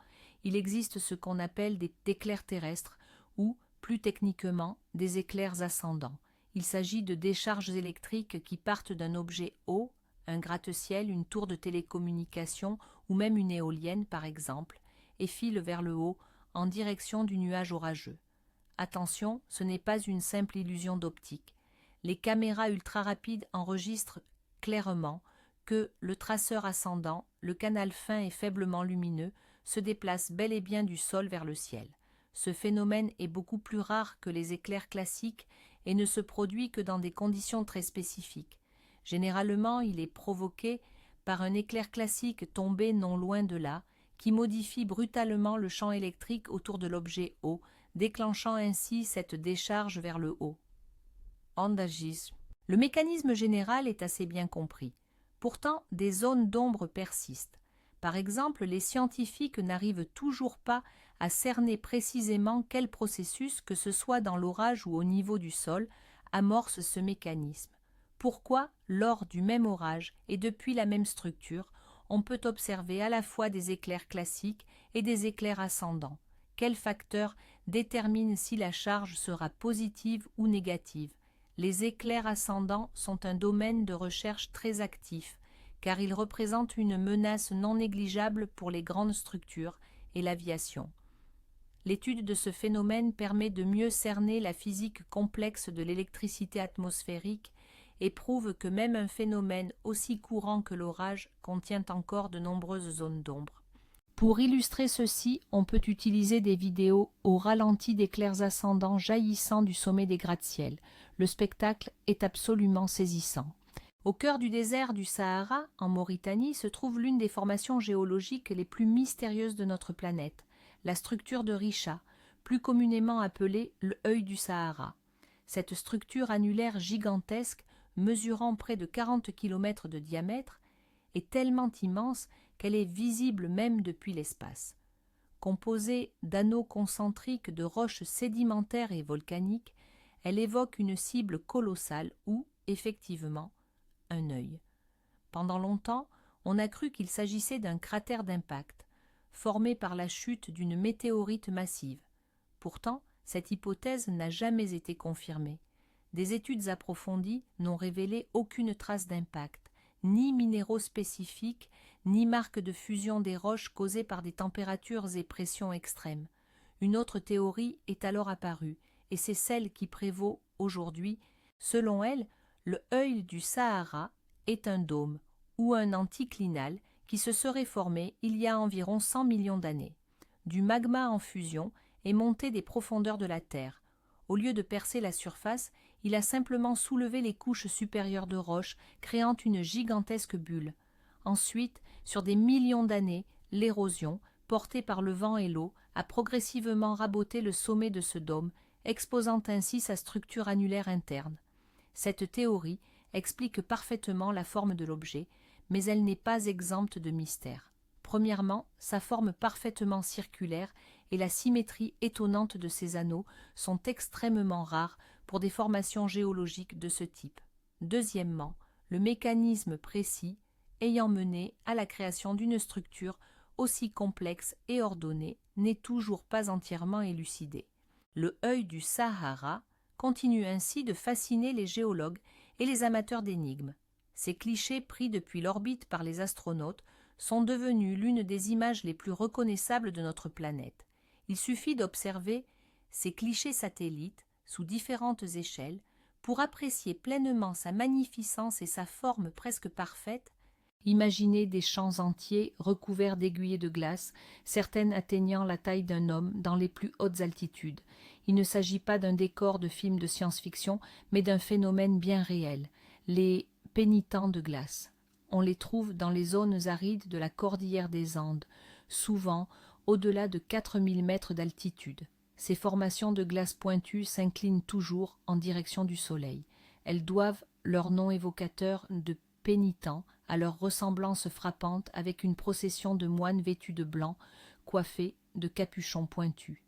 Il existe ce qu'on appelle des éclairs terrestres, ou, plus techniquement, des éclairs ascendants. Il s'agit de décharges électriques qui partent d'un objet haut, un gratte-ciel, une tour de télécommunication ou même une éolienne par exemple, et filent vers le haut en direction du nuage orageux. Attention, ce n'est pas une simple illusion d'optique. Les caméras ultra-rapides enregistrent clairement que le traceur ascendant, le canal fin et faiblement lumineux, se déplace bel et bien du sol vers le ciel. Ce phénomène est beaucoup plus rare que les éclairs classiques et ne se produit que dans des conditions très spécifiques. Généralement, il est provoqué par un éclair classique tombé non loin de là, qui modifie brutalement le champ électrique autour de l'objet haut, déclenchant ainsi cette décharge vers le haut. Ondagisme. Le mécanisme général est assez bien compris. Pourtant, des zones d'ombre persistent. Par exemple, les scientifiques n'arrivent toujours pas à cerner précisément quel processus, que ce soit dans l'orage ou au niveau du sol, amorce ce mécanisme. Pourquoi, lors du même orage et depuis la même structure, on peut observer à la fois des éclairs classiques et des éclairs ascendants? Quel facteur détermine si la charge sera positive ou négative? Les éclairs ascendants sont un domaine de recherche très actif, car ils représentent une menace non négligeable pour les grandes structures et l'aviation. L'étude de ce phénomène permet de mieux cerner la physique complexe de l'électricité atmosphérique et prouve que même un phénomène aussi courant que l'orage contient encore de nombreuses zones d'ombre. Pour illustrer ceci, on peut utiliser des vidéos au ralenti d'éclairs ascendants jaillissant du sommet des gratte-ciel. Le spectacle est absolument saisissant. Au cœur du désert du Sahara, en Mauritanie, se trouve l'une des formations géologiques les plus mystérieuses de notre planète, la structure de Richa, plus communément appelée l'œil du Sahara. Cette structure annulaire gigantesque, mesurant près de 40 km de diamètre, est tellement immense qu'elle est visible même depuis l'espace. Composée d'anneaux concentriques de roches sédimentaires et volcaniques, elle évoque une cible colossale ou, effectivement, un œil. Pendant longtemps, on a cru qu'il s'agissait d'un cratère d'impact, formé par la chute d'une météorite massive. Pourtant, cette hypothèse n'a jamais été confirmée. Des études approfondies n'ont révélé aucune trace d'impact, ni minéraux spécifiques, ni marque de fusion des roches causées par des températures et pressions extrêmes. Une autre théorie est alors apparue, et c'est celle qui prévaut aujourd'hui. Selon elle, le œil du Sahara est un dôme ou un anticlinal qui se serait formé il y a environ 100 millions d'années. Du magma en fusion est monté des profondeurs de la Terre. Au lieu de percer la surface, il a simplement soulevé les couches supérieures de roches, créant une gigantesque bulle. Ensuite, sur des millions d'années, l'érosion, portée par le vent et l'eau, a progressivement raboté le sommet de ce dôme, exposant ainsi sa structure annulaire interne. Cette théorie explique parfaitement la forme de l'objet, mais elle n'est pas exempte de mystère. Premièrement, sa forme parfaitement circulaire et la symétrie étonnante de ses anneaux sont extrêmement rares pour des formations géologiques de ce type. Deuxièmement, le mécanisme précis ayant mené à la création d'une structure aussi complexe et ordonnée n'est toujours pas entièrement élucidé. Le œil du Sahara continue ainsi de fasciner les géologues et les amateurs d'énigmes. Ces clichés pris depuis l'orbite par les astronautes sont devenus l'une des images les plus reconnaissables de notre planète. Il suffit d'observer ces clichés satellites sous différentes échelles pour apprécier pleinement sa magnificence et sa forme presque parfaite. Imaginez des champs entiers recouverts d'aiguilles de glace, certaines atteignant la taille d'un homme dans les plus hautes altitudes. Il ne s'agit pas d'un décor de film de science-fiction, mais d'un phénomène bien réel, les pénitents de glace. On les trouve dans les zones arides de la cordillère des Andes, souvent au-delà de 4000 mètres d'altitude. Ces formations de glace pointues s'inclinent toujours en direction du soleil. Elles doivent leur nom évocateur de pénitents à leur ressemblance frappante avec une procession de moines vêtus de blanc, coiffés de capuchons pointus.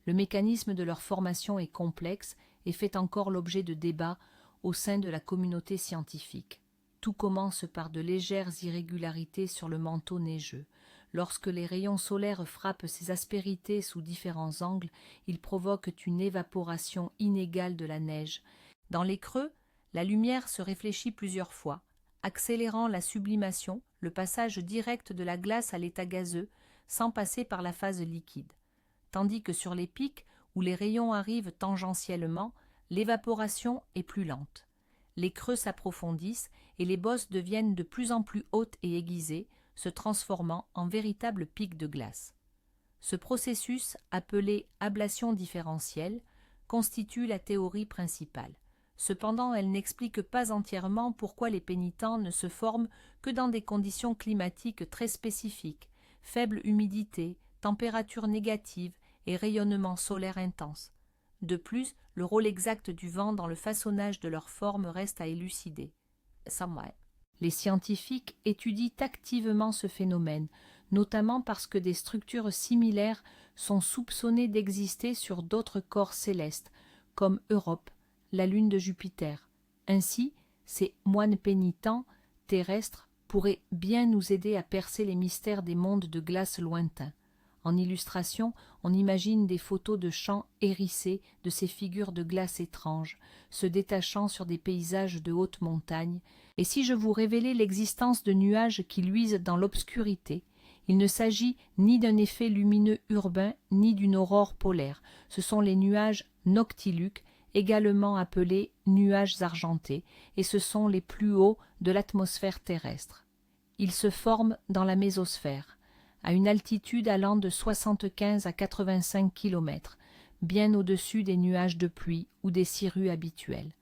Le mécanisme de leur formation est complexe et fait encore l'objet de débats au sein de la communauté scientifique. Tout commence par de légères irrégularités sur le manteau neigeux. Lorsque les rayons solaires frappent ces aspérités sous différents angles, ils provoquent une évaporation inégale de la neige. Dans les creux, la lumière se réfléchit plusieurs fois, accélérant la sublimation, le passage direct de la glace à l'état gazeux, sans passer par la phase liquide. Tandis que sur les pics, où les rayons arrivent tangentiellement, l'évaporation est plus lente. Les creux s'approfondissent et les bosses deviennent de plus en plus hautes et aiguisées, se transformant en véritables pics de glace. Ce processus, appelé ablation différentielle, constitue la théorie principale. Cependant, elle n'explique pas entièrement pourquoi les pénitents ne se forment que dans des conditions climatiques très spécifiques, faible humidité, température négative et rayonnement solaire intense. De plus, le rôle exact du vent dans le façonnage de leur forme reste à élucider. Les scientifiques étudient activement ce phénomène, notamment parce que des structures similaires sont soupçonnées d'exister sur d'autres corps célestes, comme Europe, la lune de Jupiter. Ainsi, ces moines pénitents terrestres pourraient bien nous aider à percer les mystères des mondes de glace lointains. En illustration, on imagine des photos de champs hérissés de ces figures de glace étranges, se détachant sur des paysages de haute montagne. Et si je vous révélais l'existence de nuages qui luisent dans l'obscurité, il ne s'agit ni d'un effet lumineux urbain, ni d'une aurore polaire. Ce sont les nuages noctiluques, également appelés nuages argentés, et ce sont les plus hauts de l'atmosphère terrestre. Ils se forment dans la mésosphère, à une altitude allant de 75 à 85 km, bien au-dessus des nuages de pluie ou des cirrus habituels.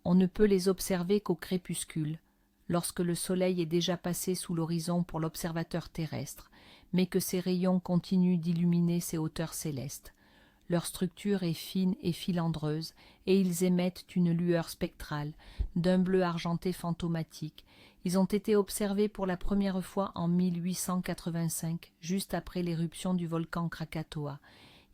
On ne peut les observer qu'au crépuscule, lorsque le soleil est déjà passé sous l'horizon pour l'observateur terrestre, mais que ses rayons continuent d'illuminer ces hauteurs célestes. Leur structure est fine et filandreuse, et ils émettent une lueur spectrale, d'un bleu argenté fantomatique. Ils ont été observés pour la première fois en 1885, juste après l'éruption du volcan Krakatoa.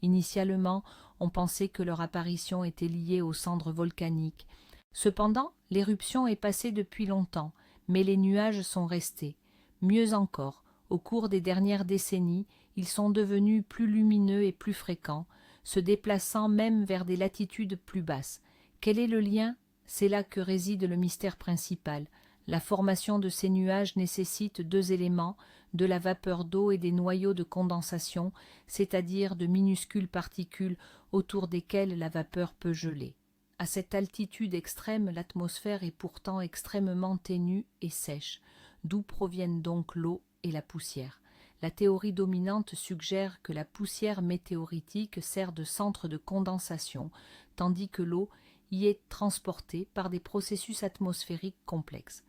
Initialement, on pensait que leur apparition était liée aux cendres volcaniques. Cependant, l'éruption est passée depuis longtemps, mais les nuages sont restés. Mieux encore, au cours des dernières décennies, ils sont devenus plus lumineux et plus fréquents, se déplaçant même vers des latitudes plus basses. Quel est le lien? C'est là que réside le mystère principal. La formation de ces nuages nécessite deux éléments, de la vapeur d'eau et des noyaux de condensation, c'est-à-dire de minuscules particules autour desquelles la vapeur peut geler. À cette altitude extrême, l'atmosphère est pourtant extrêmement ténue et sèche, d'où proviennent donc l'eau et la poussière. La théorie dominante suggère que la poussière météoritique sert de centre de condensation, tandis que l'eau y est transportée par des processus atmosphériques complexes.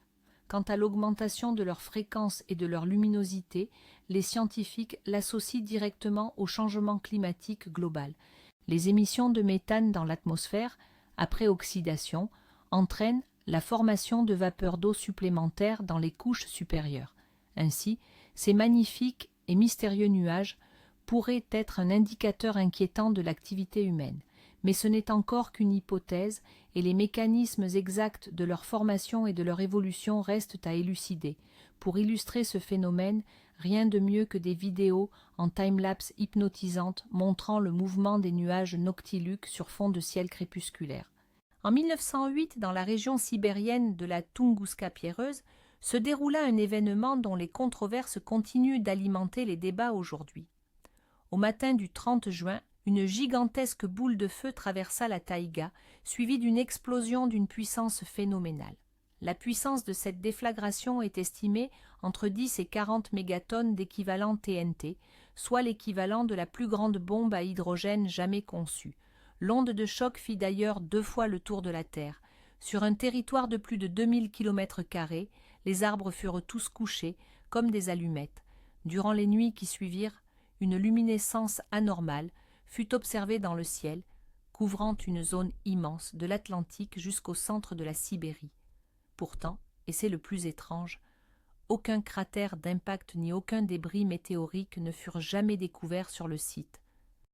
Quant à l'augmentation de leur fréquence et de leur luminosité, les scientifiques l'associent directement au changement climatique global. Les émissions de méthane dans l'atmosphère, après oxydation, entraînent la formation de vapeurs d'eau supplémentaires dans les couches supérieures. Ainsi, ces magnifiques et mystérieux nuages pourraient être un indicateur inquiétant de l'activité humaine. Mais ce n'est encore qu'une hypothèse et les mécanismes exacts de leur formation et de leur évolution restent à élucider. Pour illustrer ce phénomène, rien de mieux que des vidéos en time-lapse hypnotisantes montrant le mouvement des nuages noctiluques sur fond de ciel crépusculaire. En 1908, dans la région sibérienne de la Tunguska pierreuse, se déroula un événement dont les controverses continuent d'alimenter les débats aujourd'hui. Au matin du 30 juin, une gigantesque boule de feu traversa la taïga, suivie d'une explosion d'une puissance phénoménale. La puissance de cette déflagration est estimée entre 10 et 40 mégatonnes d'équivalent TNT, soit l'équivalent de la plus grande bombe à hydrogène jamais conçue. L'onde de choc fit d'ailleurs 2 fois le tour de la Terre. Sur un territoire de plus de 2000 km², les arbres furent tous couchés, comme des allumettes. Durant les nuits qui suivirent, une luminescence anormale fut observée dans le ciel, couvrant une zone immense de l'Atlantique jusqu'au centre de la Sibérie. Pourtant, et c'est le plus étrange, aucun cratère d'impact ni aucun débris météorique ne furent jamais découverts sur le site.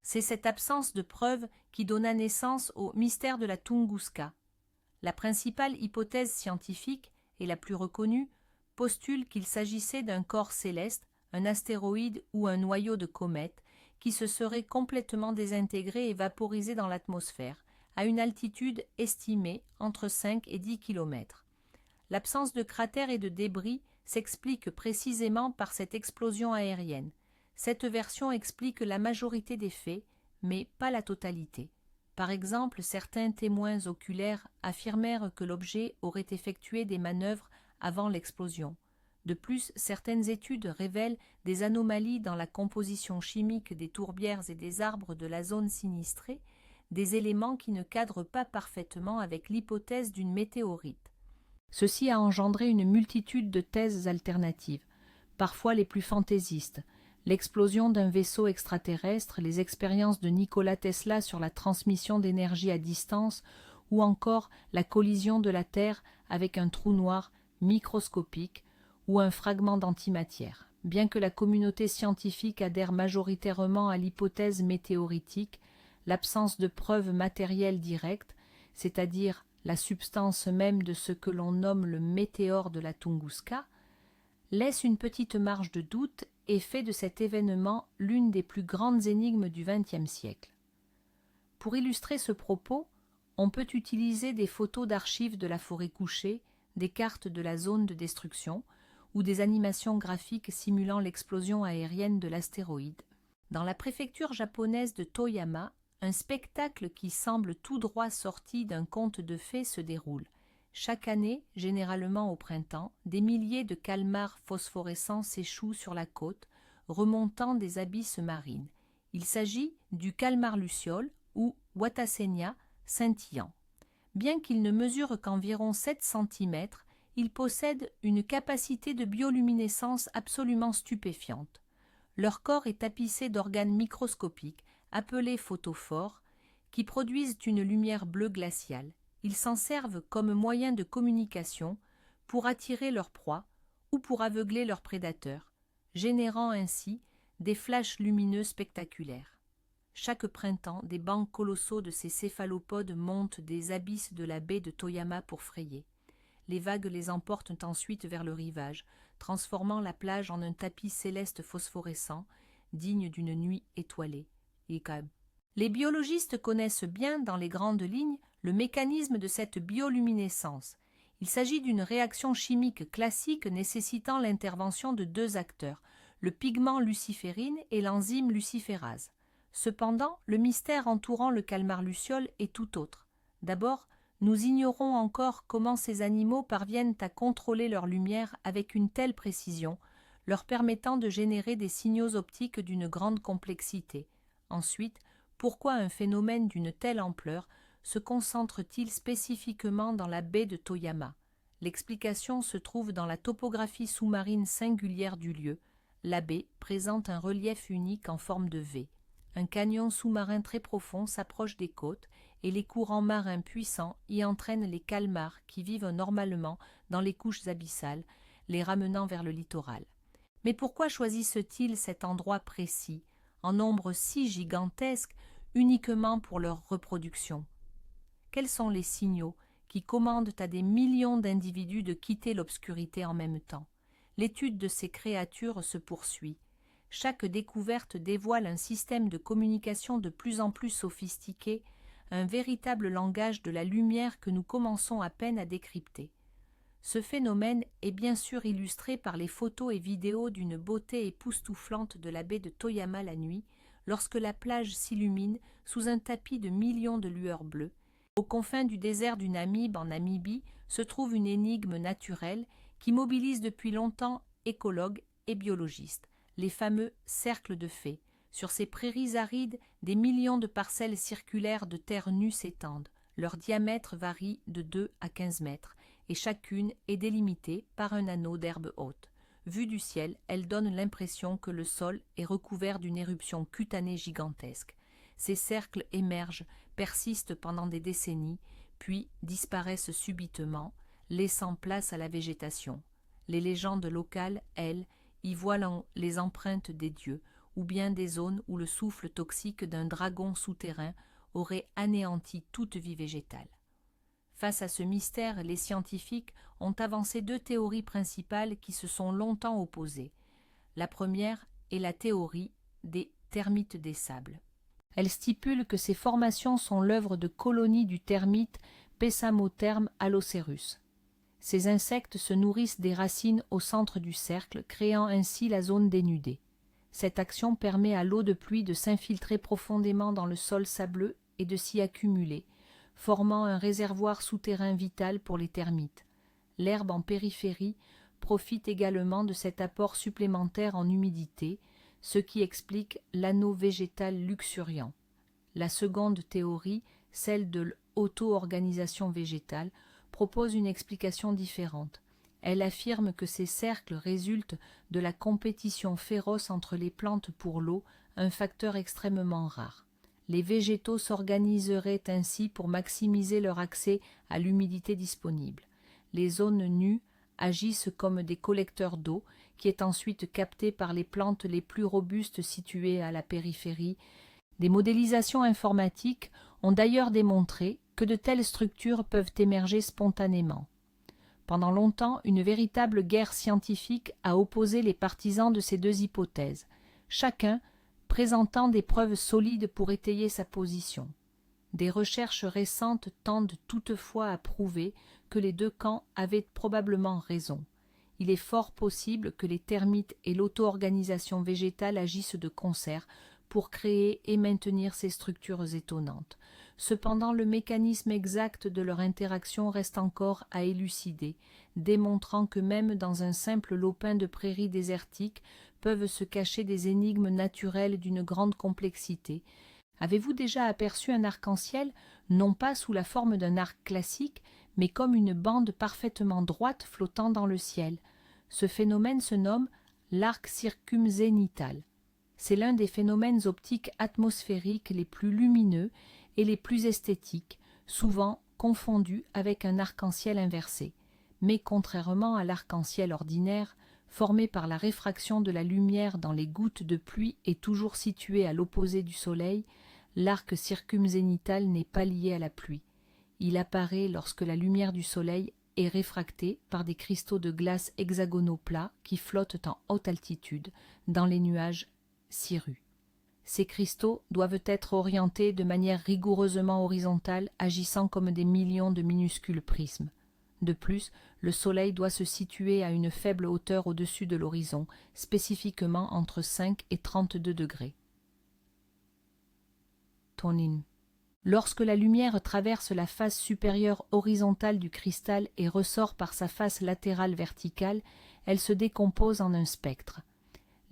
C'est cette absence de preuves qui donna naissance au mystère de la Tunguska. La principale hypothèse scientifique, et la plus reconnue, postule qu'il s'agissait d'un corps céleste, un astéroïde ou un noyau de comète, qui se serait complètement désintégré et vaporisé dans l'atmosphère, à une altitude estimée entre 5 et 10 km. L'absence de cratères et de débris s'explique précisément par cette explosion aérienne. Cette version explique la majorité des faits, mais pas la totalité. Par exemple, certains témoins oculaires affirmèrent que l'objet aurait effectué des manœuvres avant l'explosion. De plus, certaines études révèlent des anomalies dans la composition chimique des tourbières et des arbres de la zone sinistrée, des éléments qui ne cadrent pas parfaitement avec l'hypothèse d'une météorite. Ceci a engendré une multitude de thèses alternatives, parfois les plus fantaisistes. L'explosion d'un vaisseau extraterrestre, les expériences de Nikola Tesla sur la transmission d'énergie à distance, ou encore la collision de la Terre avec un trou noir microscopique ou un fragment d'antimatière. Bien que la communauté scientifique adhère majoritairement à l'hypothèse météoritique, l'absence de preuves matérielles directes, c'est-à-dire la substance même de ce que l'on nomme le météore de la Tunguska, laisse une petite marge de doute et fait de cet événement l'une des plus grandes énigmes du XXe siècle. Pour illustrer ce propos, on peut utiliser des photos d'archives de la forêt couchée, des cartes de la zone de destruction ou des animations graphiques simulant l'explosion aérienne de l'astéroïde. Dans la préfecture japonaise de Toyama, un spectacle qui semble tout droit sorti d'un conte de fées se déroule. Chaque année, généralement au printemps, des milliers de calmars phosphorescents s'échouent sur la côte, remontant des abysses marines. Il s'agit du calmar luciole ou Watasenia scintillant. Bien qu'il ne mesure qu'environ 7 cm, il possède une capacité de bioluminescence absolument stupéfiante. Leur corps est tapissé d'organes microscopiques, appelés photophores, qui produisent une lumière bleue glaciale. Ils s'en servent comme moyen de communication pour attirer leur proie ou pour aveugler leurs prédateurs, générant ainsi des flashs lumineux spectaculaires. Chaque printemps, des bancs colossaux de ces céphalopodes montent des abysses de la baie de Toyama pour frayer. Les vagues les emportent ensuite vers le rivage, transformant la plage en un tapis céleste phosphorescent, digne d'une nuit étoilée. Les biologistes connaissent bien, dans les grandes lignes, le mécanisme de cette bioluminescence. Il s'agit d'une réaction chimique classique nécessitant l'intervention de 2 acteurs, le pigment luciférine et l'enzyme luciférase. Cependant, le mystère entourant le calmar luciole est tout autre. D'abord, nous ignorons encore comment ces animaux parviennent à contrôler leur lumière avec une telle précision, leur permettant de générer des signaux optiques d'une grande complexité. Ensuite, pourquoi un phénomène d'une telle ampleur se concentre-t-il spécifiquement dans la baie de Toyama? L'explication se trouve dans la topographie sous-marine singulière du lieu. La baie présente un relief unique en forme de V. Un canyon sous-marin très profond s'approche des côtes et les courants marins puissants y entraînent les calmars qui vivent normalement dans les couches abyssales, les ramenant vers le littoral. Mais pourquoi choisissent-ils cet endroit précis, en nombre si gigantesque, uniquement pour leur reproduction? Quels sont les signaux qui commandent à des millions d'individus de quitter l'obscurité en même temps? l'étude de ces créatures se poursuit. Chaque découverte dévoile un système de communication de plus en plus sophistiqué, un véritable langage de la lumière que nous commençons à peine à décrypter. Ce phénomène est bien sûr illustré par les photos et vidéos d'une beauté époustouflante de la baie de Toyama la nuit, lorsque la plage s'illumine sous un tapis de millions de lueurs bleues. Aux confins du désert du Namibe en Namibie se trouve une énigme naturelle qui mobilise depuis longtemps écologues et biologistes, les fameux cercles de fées. Sur ces prairies arides, des millions de parcelles circulaires de terre nue s'étendent. Leur diamètre varie de 2 à 15 mètres, et chacune est délimitée par un anneau d'herbe haute. Vue du ciel, elle donne l'impression que le sol est recouvert d'une éruption cutanée gigantesque. Ces cercles émergent, persistent pendant des décennies, puis disparaissent subitement, laissant place à la végétation. Les légendes locales, elles, y voient les empreintes des dieux, ou bien des zones où le souffle toxique d'un dragon souterrain aurait anéanti toute vie végétale. Face à ce mystère, les scientifiques ont avancé 2 théories principales qui se sont longtemps opposées. La première est la théorie des termites des sables. Elle stipule que ces formations sont l'œuvre de colonies du termite Pessamoterme allocerus. Ces insectes se nourrissent des racines au centre du cercle, créant ainsi la zone dénudée. Cette action permet à l'eau de pluie de s'infiltrer profondément dans le sol sableux et de s'y accumuler, formant un réservoir souterrain vital pour les termites. L'herbe en périphérie profite également de cet apport supplémentaire en humidité, ce qui explique l'anneau végétal luxuriant. La seconde théorie, celle de l'auto-organisation végétale, propose une explication différente. Elle affirme que ces cercles résultent de la compétition féroce entre les plantes pour l'eau, un facteur extrêmement rare. Les végétaux s'organiseraient ainsi pour maximiser leur accès à l'humidité disponible. Les zones nues agissent comme des collecteurs d'eau qui est ensuite captée par les plantes les plus robustes situées à la périphérie. Des modélisations informatiques ont d'ailleurs démontré que de telles structures peuvent émerger spontanément. Pendant longtemps, une véritable guerre scientifique a opposé les partisans de ces 2 hypothèses, chacun présentant des preuves solides pour étayer sa position. Des recherches récentes tendent toutefois à prouver que les 2 camps avaient probablement raison. Il est fort possible que les termites et l'auto-organisation végétale agissent de concert pour créer et maintenir ces structures étonnantes. Cependant, le mécanisme exact de leur interaction reste encore à élucider, démontrant que même dans un simple lopin de prairie désertique peuvent se cacher des énigmes naturelles d'une grande complexité. Avez-vous déjà aperçu un arc-en-ciel, non pas sous la forme d'un arc classique, mais comme une bande parfaitement droite flottant dans le ciel? Ce phénomène se nomme l'arc circumzénital. C'est l'un des phénomènes optiques atmosphériques les plus lumineux et les plus esthétiques, souvent confondus avec un arc-en-ciel inversé. Mais contrairement à l'arc-en-ciel ordinaire, formé par la réfraction de la lumière dans les gouttes de pluie et toujours situé à l'opposé du soleil, l'arc circumzénital n'est pas lié à la pluie. Il apparaît lorsque la lumière du soleil est réfractée par des cristaux de glace hexagonaux plats qui flottent en haute altitude dans les nuages cirrus. Ces cristaux doivent être orientés de manière rigoureusement horizontale, agissant comme des millions de minuscules prismes. De plus, le soleil doit se situer à une faible hauteur au-dessus de l'horizon, spécifiquement entre 5 et 32 degrés. Tonin. Lorsque la lumière traverse la face supérieure horizontale du cristal et ressort par sa face latérale verticale, elle se décompose en un spectre.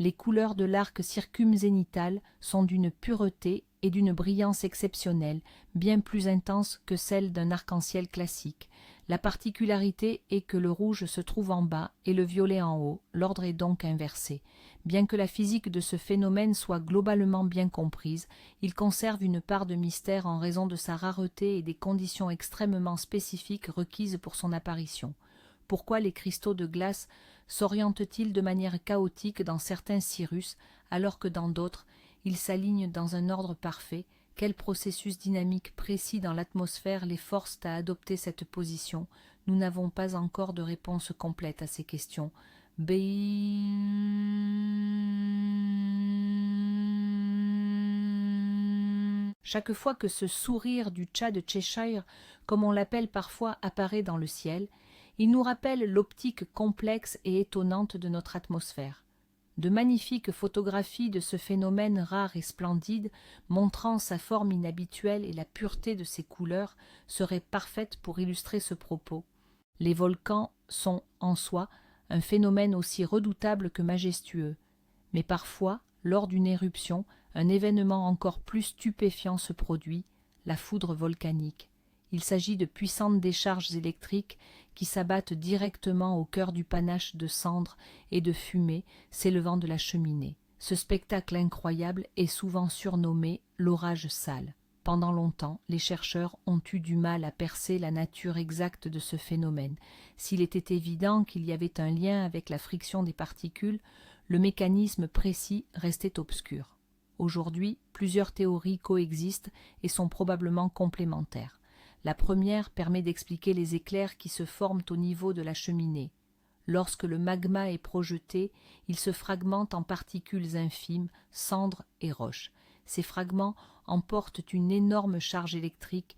Les couleurs de l'arc circumzénital sont d'une pureté et d'une brillance exceptionnelle, bien plus intenses que celles d'un arc-en-ciel classique. La particularité est que le rouge se trouve en bas et le violet en haut, l'ordre est donc inversé. Bien que la physique de ce phénomène soit globalement bien comprise, il conserve une part de mystère en raison de sa rareté et des conditions extrêmement spécifiques requises pour son apparition. Pourquoi les cristaux de glace s'orientent-ils de manière chaotique dans certains cirrus, alors que dans d'autres, ils s'alignent dans un ordre parfait? Quel processus dynamique précis dans l'atmosphère les force à adopter cette position? Nous n'avons pas encore de réponse complète à ces questions, Chaque fois que ce sourire du chat de Cheshire, comme on l'appelle parfois, apparaît dans le ciel, il nous rappelle l'optique complexe et étonnante de notre atmosphère. De magnifiques photographies de ce phénomène rare et splendide, montrant sa forme inhabituelle et la pureté de ses couleurs, seraient parfaites pour illustrer ce propos. Les volcans sont, en soi, un phénomène aussi redoutable que majestueux. Mais parfois, lors d'une éruption, un événement encore plus stupéfiant se produit, la foudre volcanique. Il s'agit de puissantes décharges électriques qui s'abattent directement au cœur du panache de cendres et de fumée s'élevant de la cheminée. Ce spectacle incroyable est souvent surnommé l'orage sale. Pendant longtemps, les chercheurs ont eu du mal à percer la nature exacte de ce phénomène. S'il était évident qu'il y avait un lien avec la friction des particules, le mécanisme précis restait obscur. Aujourd'hui, plusieurs théories coexistent et sont probablement complémentaires. La première permet d'expliquer les éclairs qui se forment au niveau de la cheminée. Lorsque le magma est projeté, il se fragmente en particules infimes, cendres et roches. Ces fragments emportent une énorme charge électrique.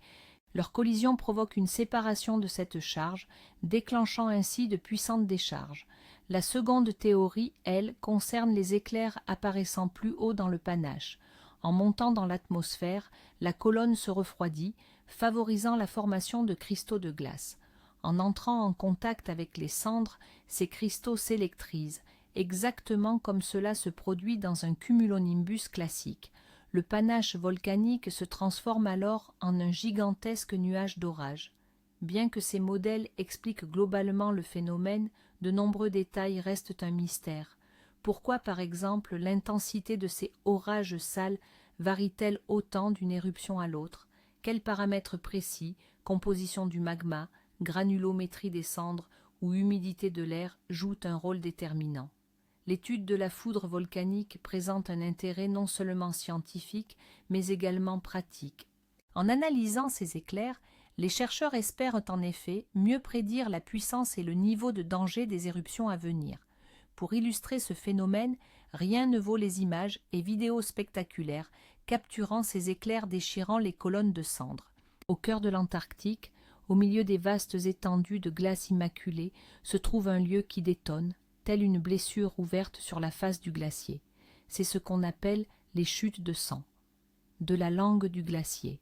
Leur collision provoque une séparation de cette charge, déclenchant ainsi de puissantes décharges. La seconde théorie, elle, concerne les éclairs apparaissant plus haut dans le panache. En montant dans l'atmosphère, la colonne se refroidit, favorisant la formation de cristaux de glace. En entrant en contact avec les cendres, ces cristaux s'électrisent, exactement comme cela se produit dans un cumulonimbus classique. Le panache volcanique se transforme alors en un gigantesque nuage d'orage. Bien que ces modèles expliquent globalement le phénomène, de nombreux détails restent un mystère. Pourquoi, par exemple, l'intensité de ces orages sales varie-t-elle autant d'une éruption à l'autre? Quels paramètres précis, composition du magma, granulométrie des cendres ou humidité de l'air jouent un rôle déterminant? L'étude de la foudre volcanique présente un intérêt non seulement scientifique, mais également pratique. En analysant ces éclairs, les chercheurs espèrent en effet mieux prédire la puissance et le niveau de danger des éruptions à venir. Pour illustrer ce phénomène, rien ne vaut les images et vidéos spectaculaires capturant ces éclairs déchirant les colonnes de cendres. Au cœur de l'Antarctique, au milieu des vastes étendues de glace immaculée, se trouve un lieu qui détonne, telle une blessure ouverte sur la face du glacier. C'est ce qu'on appelle les chutes de sang. De la langue du glacier.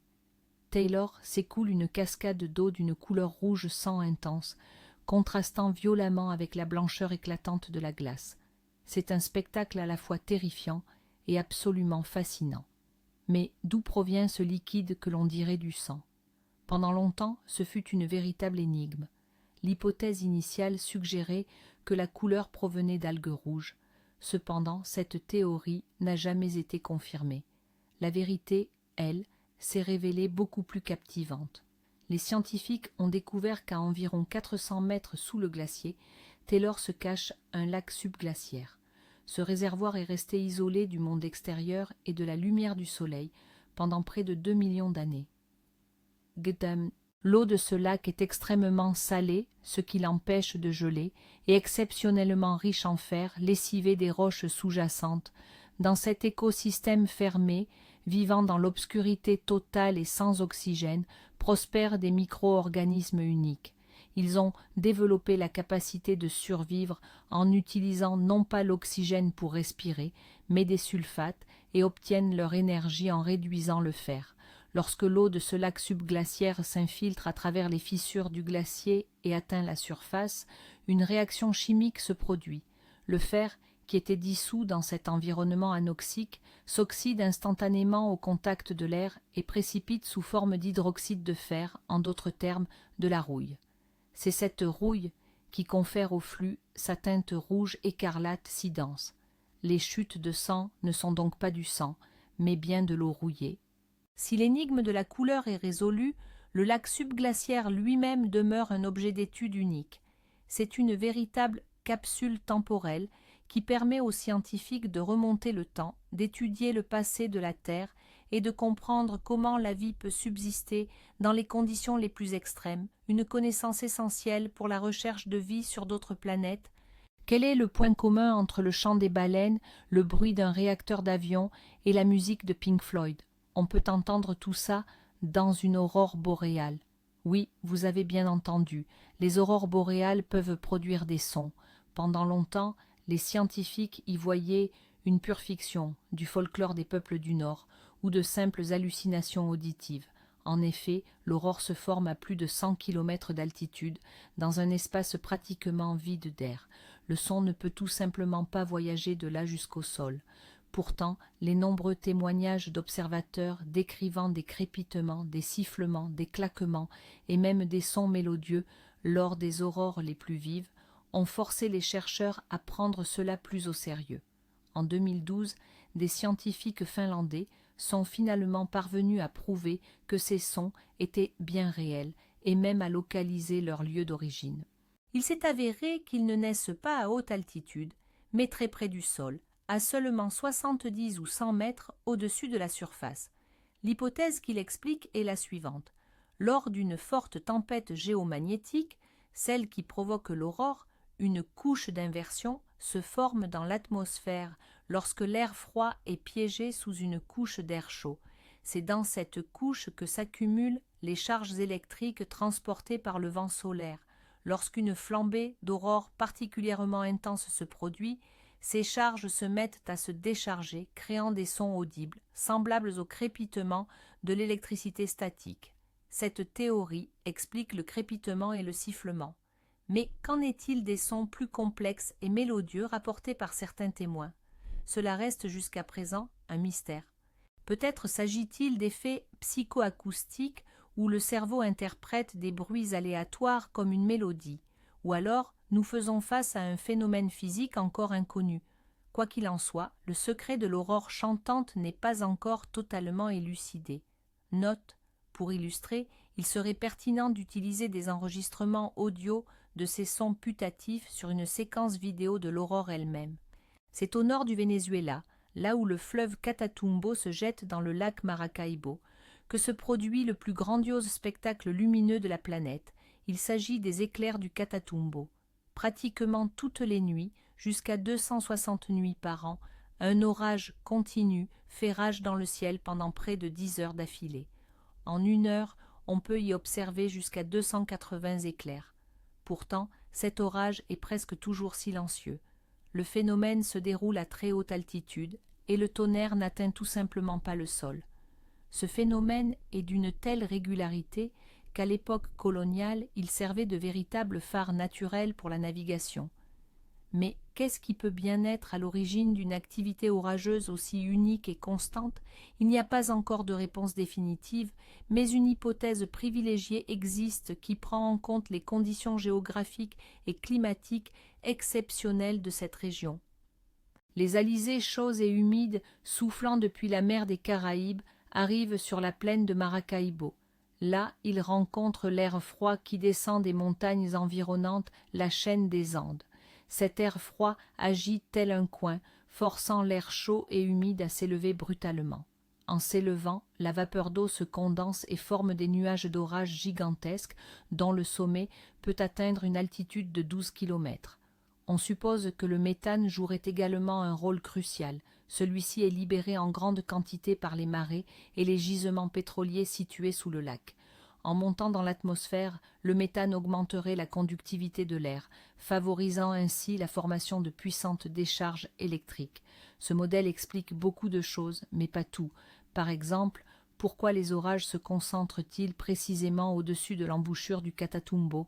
Taylor s'écoule une cascade d'eau d'une couleur rouge sang intense, contrastant violemment avec la blancheur éclatante de la glace. C'est un spectacle à la fois terrifiant et absolument fascinant. Mais d'où provient ce liquide que l'on dirait du sang? Pendant longtemps, ce fut une véritable énigme. L'hypothèse initiale suggérait que la couleur provenait d'algues rouges. Cependant, cette théorie n'a jamais été confirmée. La vérité, elle, s'est révélée beaucoup plus captivante. Les scientifiques ont découvert qu'à environ 400 mètres sous le glacier, Taylor se cache un lac subglaciaire. Ce réservoir est resté isolé du monde extérieur et de la lumière du soleil pendant près de 2 millions d'années. L'eau de ce lac est extrêmement salée, ce qui l'empêche de geler, et exceptionnellement riche en fer, lessivé des roches sous-jacentes. Dans cet écosystème fermé, vivant dans l'obscurité totale et sans oxygène, prospèrent des micro-organismes uniques. Ils ont développé la capacité de survivre en utilisant non pas l'oxygène pour respirer, mais des sulfates, et obtiennent leur énergie en réduisant le fer. Lorsque l'eau de ce lac subglaciaire s'infiltre à travers les fissures du glacier et atteint la surface, une réaction chimique se produit. Le fer, qui était dissous dans cet environnement anoxique, s'oxyde instantanément au contact de l'air et précipite sous forme d'hydroxyde de fer, en d'autres termes, de la rouille. C'est cette rouille qui confère au flux sa teinte rouge écarlate si dense. Les chutes de sang ne sont donc pas du sang, mais bien de l'eau rouillée. Si l'énigme de la couleur est résolue, le lac subglaciaire lui-même demeure un objet d'étude unique. C'est une véritable capsule temporelle qui permet aux scientifiques de remonter le temps, d'étudier le passé de la Terre et de comprendre comment la vie peut subsister dans les conditions les plus extrêmes, une connaissance essentielle pour la recherche de vie sur d'autres planètes, Quel est le point commun entre le chant des baleines, le bruit d'un réacteur d'avion et la musique de Pink Floyd? On peut entendre tout ça dans une aurore boréale. Oui, vous avez bien entendu, les aurores boréales peuvent produire des sons. Pendant longtemps, les scientifiques y voyaient une pure fiction, du folklore des peuples du Nord, ou de simples hallucinations auditives. En effet, l'aurore se forme à plus de 100 km d'altitude, dans un espace pratiquement vide d'air. Le son ne peut tout simplement pas voyager de là jusqu'au sol. Pourtant, les nombreux témoignages d'observateurs décrivant des crépitements, des sifflements, des claquements et même des sons mélodieux lors des aurores les plus vives ont forcé les chercheurs à prendre cela plus au sérieux. En 2012, des scientifiques finlandais sont finalement parvenus à prouver que ces sons étaient bien réels et même à localiser leur lieu d'origine. Il s'est avéré qu'ils ne naissent pas à haute altitude, mais très près du sol, à seulement 70 ou 100 mètres au-dessus de la surface. L'hypothèse qu'il explique est la suivante. Lors d'une forte tempête géomagnétique, celle qui provoque l'aurore, une couche d'inversion se forme dans l'atmosphère lorsque l'air froid est piégé sous une couche d'air chaud. C'est dans cette couche que s'accumulent les charges électriques transportées par le vent solaire. Lorsqu'une flambée d'aurore particulièrement intense se produit, ces charges se mettent à se décharger, créant des sons audibles, semblables au crépitement de l'électricité statique. Cette théorie explique le crépitement et le sifflement. Mais qu'en est-il des sons plus complexes et mélodieux rapportés par certains témoins? Cela reste jusqu'à présent un mystère. Peut-être s'agit-il d'effets psychoacoustiques où le cerveau interprète des bruits aléatoires comme une mélodie, ou alors nous faisons face à un phénomène physique encore inconnu. Quoi qu'il en soit, le secret de l'aurore chantante n'est pas encore totalement élucidé. Note: pour illustrer, il serait pertinent d'utiliser des enregistrements audio de ces sons putatifs sur une séquence vidéo de l'aurore elle-même. C'est au nord du Venezuela, là où le fleuve Catatumbo se jette dans le lac Maracaibo, que se produit le plus grandiose spectacle lumineux de la planète. Il s'agit des éclairs du Catatumbo. Pratiquement toutes les nuits, jusqu'à 260 nuits par an, un orage continu fait rage dans le ciel pendant près de 10 heures d'affilée. En 1 heure, on peut y observer jusqu'à 280 éclairs. Pourtant, cet orage est presque toujours silencieux. Le phénomène se déroule à très haute altitude et le tonnerre n'atteint tout simplement pas le sol. Ce phénomène est d'une telle régularité qu'à l'époque coloniale, il servait de véritable phare naturel pour la navigation. Mais qu'est-ce qui peut bien être à l'origine d'une activité orageuse aussi unique et constante? Il n'y a pas encore de réponse définitive, mais une hypothèse privilégiée existe qui prend en compte les conditions géographiques et climatiques exceptionnelles de cette région. Les alizés chauds et humides soufflant depuis la mer des Caraïbes arrivent sur la plaine de Maracaibo. Là, ils rencontrent l'air froid qui descend des montagnes environnantes la chaîne des Andes. Cet air froid agit tel un coin, forçant l'air chaud et humide à s'élever brutalement. En s'élevant, la vapeur d'eau se condense et forme des nuages d'orage gigantesques dont le sommet peut atteindre une altitude de 12 km. On suppose que le méthane jouerait également un rôle crucial. Celui-ci est libéré en grande quantité par les marais et les gisements pétroliers situés sous le lac. En montant dans l'atmosphère, le méthane augmenterait la conductivité de l'air, favorisant ainsi la formation de puissantes décharges électriques. Ce modèle explique beaucoup de choses, mais pas tout. Par exemple, pourquoi les orages se concentrent-ils précisément au-dessus de l'embouchure du Catatumbo?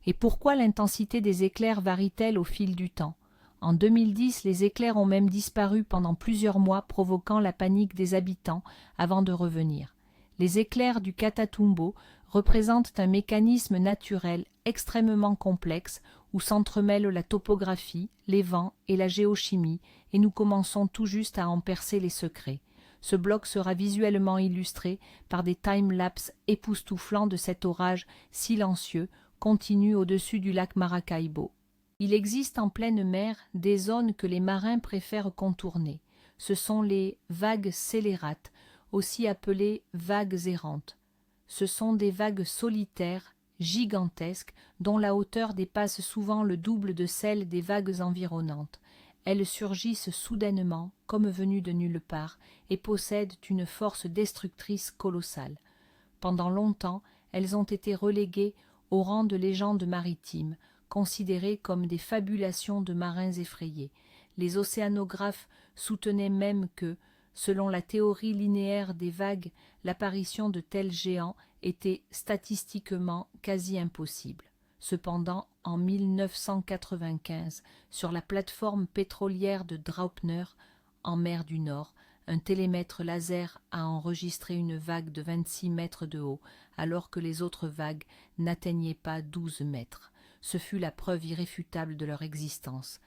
Et pourquoi l'intensité des éclairs varie-t-elle au fil du temps? En 2010, les éclairs ont même disparu pendant plusieurs mois, provoquant la panique des habitants avant de revenir. Les éclairs du Catatumbo représentent un mécanisme naturel extrêmement complexe où s'entremêlent la topographie, les vents et la géochimie, et nous commençons tout juste à en percer les secrets. Ce bloc sera visuellement illustré par des time-lapses époustouflants de cet orage silencieux continu au-dessus du lac Maracaibo. Il existe en pleine mer des zones que les marins préfèrent contourner. Ce sont les vagues scélérates, aussi appelées vagues errantes. Ce sont des vagues solitaires, gigantesques dont la hauteur dépasse souvent le double de celle des vagues environnantes. Elles surgissent soudainement, comme venues de nulle part, et possèdent une force destructrice colossale. Pendant longtemps, elles ont été reléguées au rang de légendes maritimes, considérées comme des fabulations de marins effrayés. Les océanographes soutenaient même que, selon la théorie linéaire des vagues, l'apparition de tels géants était statistiquement quasi impossible. Cependant, en 1995, sur la plateforme pétrolière de Draupner, en mer du Nord, un télémètre laser a enregistré une vague de 26 mètres de haut, alors que les autres vagues n'atteignaient pas 12 mètres. Ce fut la preuve irréfutable de leur existence.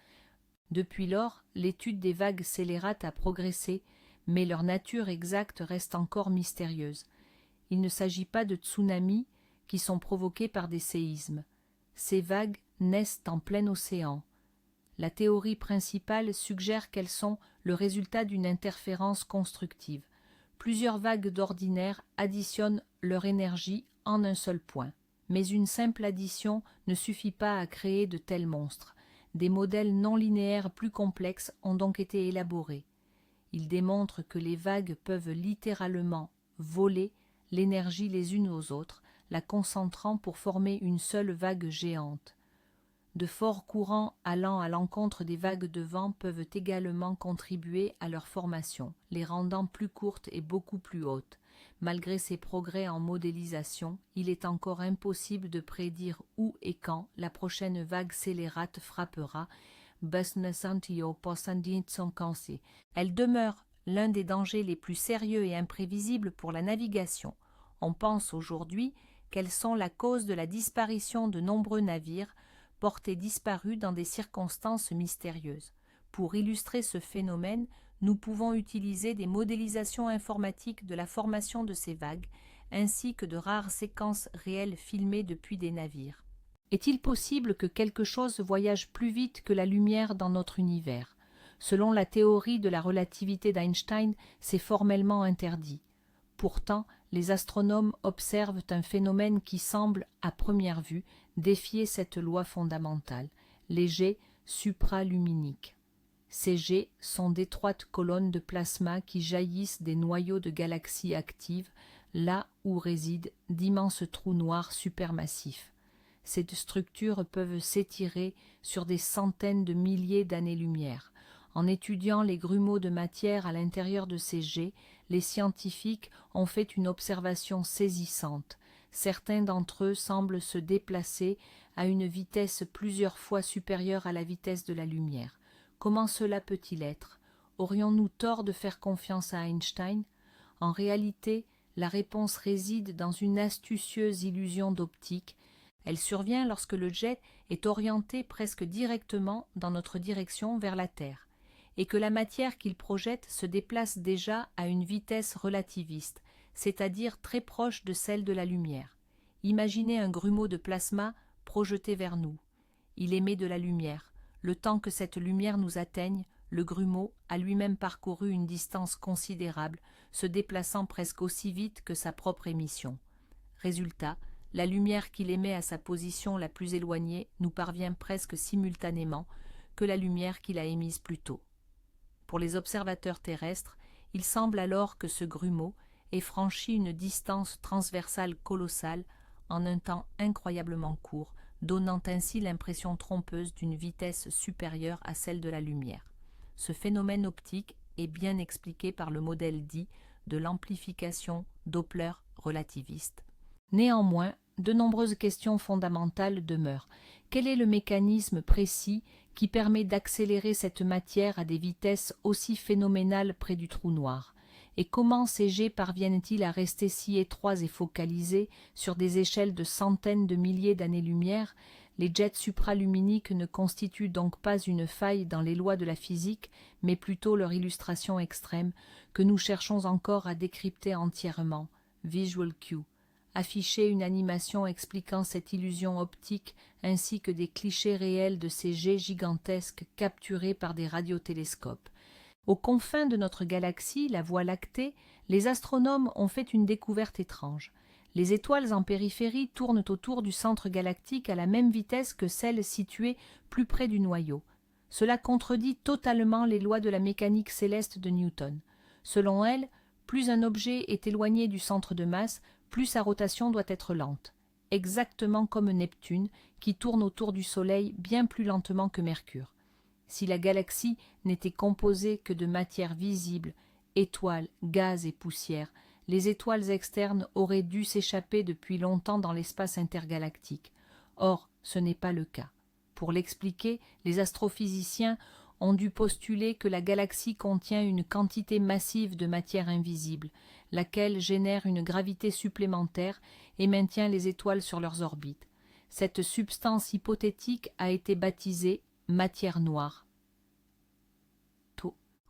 Depuis lors, l'étude des vagues scélérates a progressé, mais leur nature exacte reste encore mystérieuse. Il ne s'agit pas de tsunamis qui sont provoqués par des séismes. Ces vagues naissent en plein océan. La théorie principale suggère qu'elles sont le résultat d'une interférence constructive. Plusieurs vagues d'ordinaire additionnent leur énergie en un seul point. Mais une simple addition ne suffit pas à créer de tels monstres. Des modèles non linéaires plus complexes ont donc été élaborés. Ils démontrent que les vagues peuvent littéralement voler l'énergie les unes aux autres, la concentrant pour former une seule vague géante. De forts courants allant à l'encontre des vagues de vent peuvent également contribuer à leur formation, les rendant plus courtes et beaucoup plus hautes. Malgré ces progrès en modélisation, il est encore impossible de prédire où et quand la prochaine vague scélérate frappera. Elle demeure l'un des dangers les plus sérieux et imprévisibles pour la navigation. On pense aujourd'hui qu'elles sont la cause de la disparition de nombreux navires, portés disparus dans des circonstances mystérieuses. Pour illustrer ce phénomène, nous pouvons utiliser des modélisations informatiques de la formation de ces vagues, ainsi que de rares séquences réelles filmées depuis des navires. Est-il possible que quelque chose voyage plus vite que la lumière dans notre univers? Selon la théorie de la relativité d'Einstein, c'est formellement interdit. Pourtant, les astronomes observent un phénomène qui semble, à première vue, défier cette loi fondamentale, les jets supraluminiques. Ces jets sont d'étroites colonnes de plasma qui jaillissent des noyaux de galaxies actives, là où résident d'immenses trous noirs supermassifs. Ces structures peuvent s'étirer sur des centaines de milliers d'années-lumière. En étudiant les grumeaux de matière à l'intérieur de ces jets, les scientifiques ont fait une observation saisissante. Certains d'entre eux semblent se déplacer à une vitesse plusieurs fois supérieure à la vitesse de la lumière. Comment cela peut-il être? Aurions-nous tort de faire confiance à Einstein? En réalité, la réponse réside dans une astucieuse illusion d'optique. Elle survient lorsque le jet est orienté presque directement dans notre direction vers la Terre, et que la matière qu'il projette se déplace déjà à une vitesse relativiste, c'est-à-dire très proche de celle de la lumière. Imaginez un grumeau de plasma projeté vers nous. Il émet de la lumière. Le temps que cette lumière nous atteigne, le grumeau a lui-même parcouru une distance considérable, se déplaçant presque aussi vite que sa propre émission. Résultat, la lumière qu'il émet à sa position la plus éloignée nous parvient presque simultanément que la lumière qu'il a émise plus tôt. Pour les observateurs terrestres, il semble alors que ce grumeau ait franchi une distance transversale colossale en un temps incroyablement court, donnant ainsi l'impression trompeuse d'une vitesse supérieure à celle de la lumière. Ce phénomène optique est bien expliqué par le modèle dit de l'amplification Doppler relativiste. Néanmoins, de nombreuses questions fondamentales demeurent. Quel est le mécanisme précis qui permet d'accélérer cette matière à des vitesses aussi phénoménales près du trou noir? Et comment ces jets parviennent-ils à rester si étroits et focalisés sur des échelles de centaines de milliers d'années-lumière? Les jets supraluminiques ne constituent donc pas une faille dans les lois de la physique, mais plutôt leur illustration extrême, que nous cherchons encore à décrypter entièrement. Visual Cue. Afficher une animation expliquant cette illusion optique ainsi que des clichés réels de ces jets gigantesques capturés par des radiotélescopes. Aux confins de notre galaxie, la Voie lactée, les astronomes ont fait une découverte étrange. Les étoiles en périphérie tournent autour du centre galactique à la même vitesse que celles situées plus près du noyau. Cela contredit totalement les lois de la mécanique céleste de Newton. Selon elle, plus un objet est éloigné du centre de masse, plus sa rotation doit être lente, exactement comme Neptune, qui tourne autour du Soleil bien plus lentement que Mercure. Si la galaxie n'était composée que de matière visible, étoiles, gaz et poussière, les étoiles externes auraient dû s'échapper depuis longtemps dans l'espace intergalactique. Or, ce n'est pas le cas. Pour l'expliquer, les astrophysiciens ont dû postuler que la galaxie contient une quantité massive de matière invisible, laquelle génère une gravité supplémentaire et maintient les étoiles sur leurs orbites. Cette substance hypothétique a été baptisée matière noire.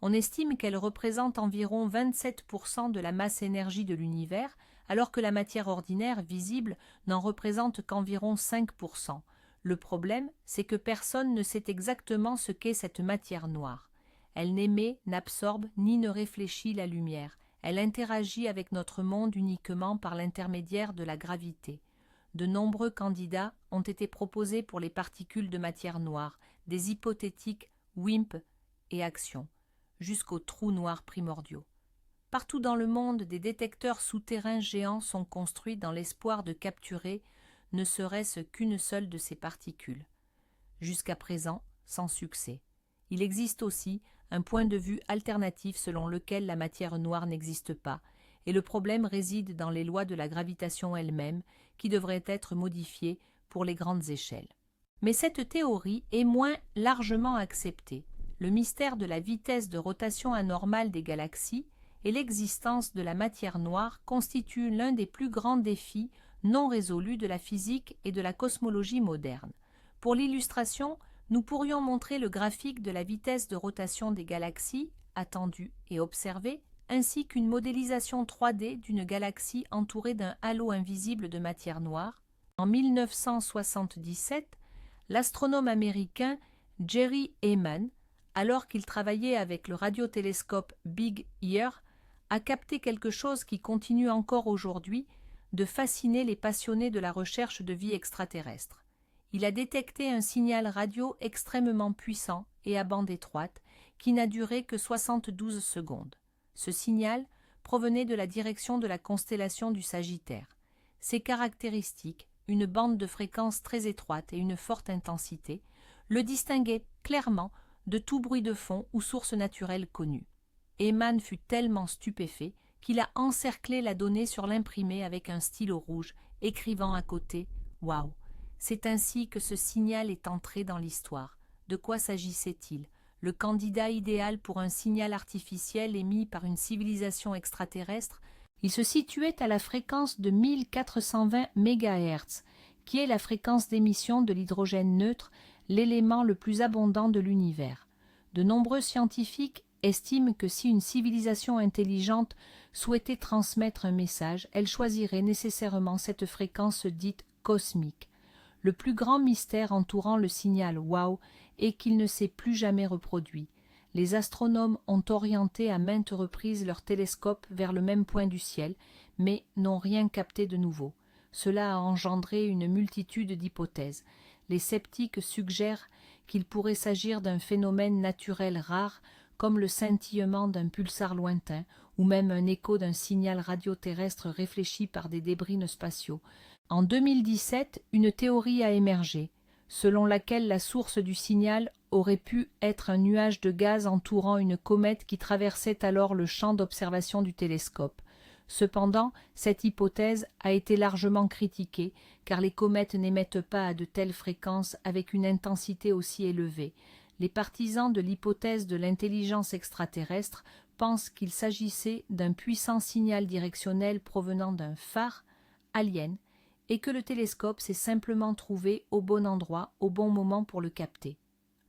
On estime qu'elle représente environ 27% de la masse-énergie de l'univers, alors que la matière ordinaire, visible, n'en représente qu'environ 5%. Le problème, c'est que personne ne sait exactement ce qu'est cette matière noire. Elle n'émet, n'absorbe ni ne réfléchit la lumière. Elle interagit avec notre monde uniquement par l'intermédiaire de la gravité. De nombreux candidats ont été proposés pour les particules de matière noire, des hypothétiques WIMP et actions, jusqu'aux trous noirs primordiaux. Partout dans le monde, des détecteurs souterrains géants sont construits dans l'espoir de capturer ne serait-ce qu'une seule de ces particules. Jusqu'à présent, sans succès. Il existe aussi un point de vue alternatif selon lequel la matière noire n'existe pas, et le problème réside dans les lois de la gravitation elle-même, qui devraient être modifiées pour les grandes échelles. Mais cette théorie est moins largement acceptée. Le mystère de la vitesse de rotation anormale des galaxies et l'existence de la matière noire constituent l'un des plus grands défis non résolus de la physique et de la cosmologie moderne. Pour l'illustration, nous pourrions montrer le graphique de la vitesse de rotation des galaxies, attendue et observée, ainsi qu'une modélisation 3D d'une galaxie entourée d'un halo invisible de matière noire. En 1977, l'astronome américain Jerry Heyman, alors qu'il travaillait avec le radiotélescope Big Ear, a capté quelque chose qui continue encore aujourd'hui de fasciner les passionnés de la recherche de vie extraterrestre. Il a détecté un signal radio extrêmement puissant et à bande étroite qui n'a duré que 72 secondes. Ce signal provenait de la direction de la constellation du Sagittaire. Ses caractéristiques, une bande de fréquence très étroite et une forte intensité, le distinguaient clairement de tout bruit de fond ou source naturelle connue. Heyman fut tellement stupéfait qu'il a encerclé la donnée sur l'imprimé avec un stylo rouge, écrivant à côté « Waouh ! C'est ainsi que ce signal est entré dans l'histoire. De quoi s'agissait-il ? Le candidat idéal pour un signal artificiel émis par une civilisation extraterrestre ? Il se situait à la fréquence de 1420 MHz, qui est la fréquence d'émission de l'hydrogène neutre, l'élément le plus abondant de l'univers. De nombreux scientifiques estime que si une civilisation intelligente souhaitait transmettre un message, elle choisirait nécessairement cette fréquence dite cosmique. Le plus grand mystère entourant le signal WOW est qu'il ne s'est plus jamais reproduit. Les astronomes ont orienté à maintes reprises leurs télescopes vers le même point du ciel, mais n'ont rien capté de nouveau. Cela a engendré une multitude d'hypothèses. Les sceptiques suggèrent qu'il pourrait s'agir d'un phénomène naturel rare, comme le scintillement d'un pulsar lointain, ou même un écho d'un signal radioterrestre réfléchi par des débris spatiaux. En 2017, une théorie a émergé, selon laquelle la source du signal aurait pu être un nuage de gaz entourant une comète qui traversait alors le champ d'observation du télescope. Cependant, cette hypothèse a été largement critiquée, car les comètes n'émettent pas à de telles fréquences avec une intensité aussi élevée. Les partisans de l'hypothèse de l'intelligence extraterrestre pensent qu'il s'agissait d'un puissant signal directionnel provenant d'un phare alien et que le télescope s'est simplement trouvé au bon endroit au bon moment pour le capter.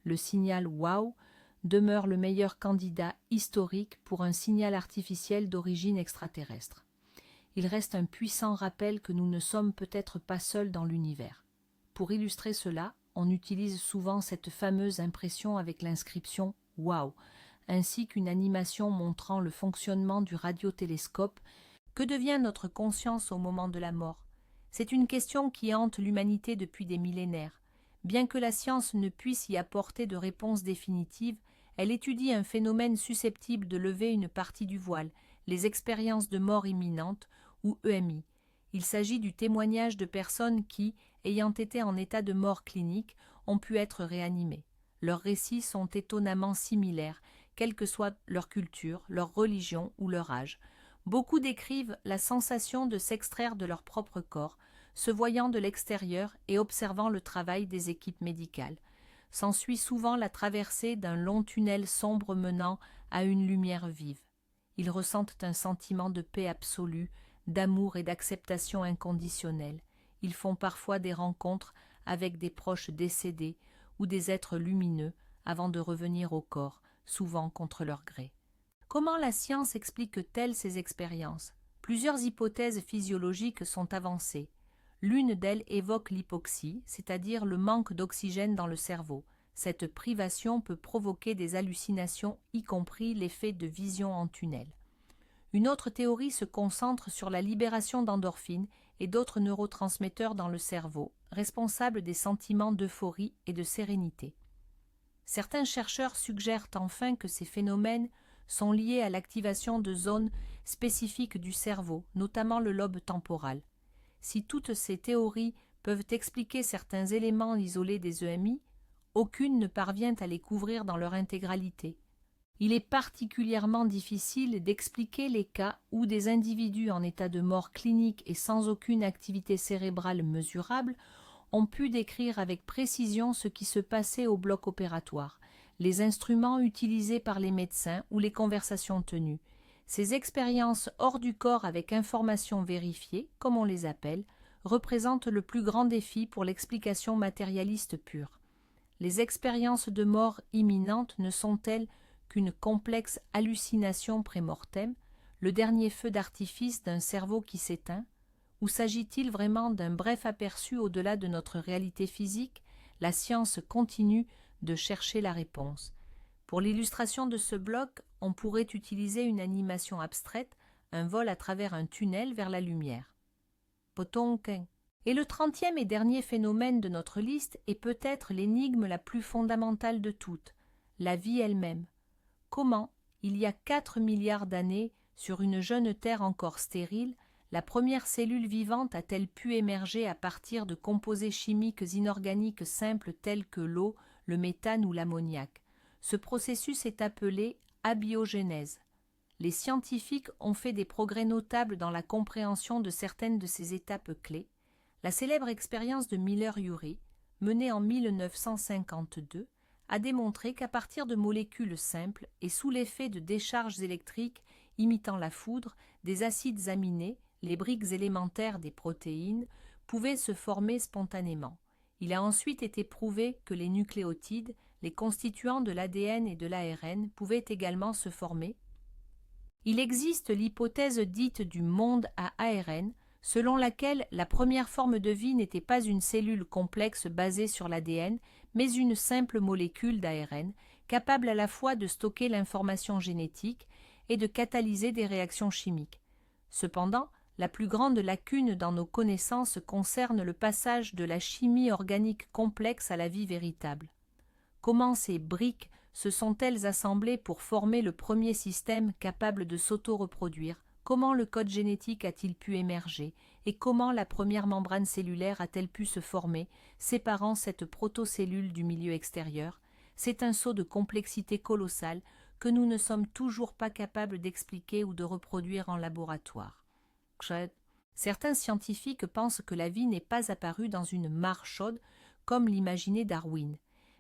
Le signal WOW demeure le meilleur candidat historique pour un signal artificiel d'origine extraterrestre. Il reste un puissant rappel que nous ne sommes peut-être pas seuls dans l'univers. Pour illustrer cela, on utilise souvent cette fameuse impression avec l'inscription « Wow », ainsi qu'une animation montrant le fonctionnement du radiotélescope Que devient notre conscience au moment de la mort? C'est une question qui hante l'humanité depuis des millénaires. Bien que la science ne puisse y apporter de réponse définitive, elle étudie un phénomène susceptible de lever une partie du voile, les expériences de mort imminente, ou EMI. Il s'agit du témoignage de personnes qui, ayant été en état de mort clinique, ont pu être réanimées. Leurs récits sont étonnamment similaires, quelle que soit leur culture, leur religion ou leur âge. Beaucoup décrivent la sensation de s'extraire de leur propre corps, se voyant de l'extérieur et observant le travail des équipes médicales. S'ensuit souvent la traversée d'un long tunnel sombre menant à une lumière vive. Ils ressentent un sentiment de paix absolue, d'amour et d'acceptation inconditionnelle. Ils font parfois des rencontres avec des proches décédés ou des êtres lumineux avant de revenir au corps, souvent contre leur gré. Comment la science explique-t-elle ces expériences? Plusieurs hypothèses physiologiques sont avancées. L'une d'elles évoque l'hypoxie, c'est-à-dire le manque d'oxygène dans le cerveau. Cette privation peut provoquer des hallucinations, y compris l'effet de vision en tunnel. Une autre théorie se concentre sur la libération d'endorphines et d'autres neurotransmetteurs dans le cerveau, responsables des sentiments d'euphorie et de sérénité. Certains chercheurs suggèrent enfin que ces phénomènes sont liés à l'activation de zones spécifiques du cerveau, notamment le lobe temporal. Si toutes ces théories peuvent expliquer certains éléments isolés des EMI, aucune ne parvient à les couvrir dans leur intégralité. Il est particulièrement difficile d'expliquer les cas où des individus en état de mort clinique et sans aucune activité cérébrale mesurable ont pu décrire avec précision ce qui se passait au bloc opératoire, les instruments utilisés par les médecins ou les conversations tenues. Ces expériences hors du corps avec information vérifiée, comme on les appelle, représentent le plus grand défi pour l'explication matérialiste pure. Les expériences de mort imminente ne sont-elles qu'une complexe hallucination pré-mortem, le dernier feu d'artifice d'un cerveau qui s'éteint? Ou s'agit-il vraiment d'un bref aperçu au-delà de notre réalité physique? La science continue de chercher la réponse. Pour l'illustration de ce bloc, on pourrait utiliser une animation abstraite, un vol à travers un tunnel vers la lumière. Potonkin. Et le 30e et dernier phénomène de notre liste est peut-être l'énigme la plus fondamentale de toutes, la vie elle-même. Comment, il y a 4 milliards d'années, sur une jeune Terre encore stérile, la première cellule vivante a-t-elle pu émerger à partir de composés chimiques inorganiques simples tels que l'eau, le méthane ou l'ammoniac? Ce processus est appelé abiogénèse. Les scientifiques ont fait des progrès notables dans la compréhension de certaines de ces étapes clés. La célèbre expérience de Miller-Urey, menée en 1952, a démontré qu'à partir de molécules simples et sous l'effet de décharges électriques imitant la foudre, des acides aminés, les briques élémentaires des protéines, pouvaient se former spontanément. Il a ensuite été prouvé que les nucléotides, les constituants de l'ADN et de l'ARN, pouvaient également se former. Il existe l'hypothèse dite du monde à ARN, selon laquelle la première forme de vie n'était pas une cellule complexe basée sur l'ADN, mais une simple molécule d'ARN, capable à la fois de stocker l'information génétique et de catalyser des réactions chimiques. Cependant, la plus grande lacune dans nos connaissances concerne le passage de la chimie organique complexe à la vie véritable. Comment ces briques se sont-elles assemblées pour former le premier système capable de s'auto-reproduire? Comment le code génétique a-t-il pu émerger? Et comment la première membrane cellulaire a-t-elle pu se former, séparant cette protocellule du milieu extérieur? C'est un saut de complexité colossale que nous ne sommes toujours pas capables d'expliquer ou de reproduire en laboratoire. Certains scientifiques pensent que la vie n'est pas apparue dans une mare chaude, comme l'imaginait Darwin,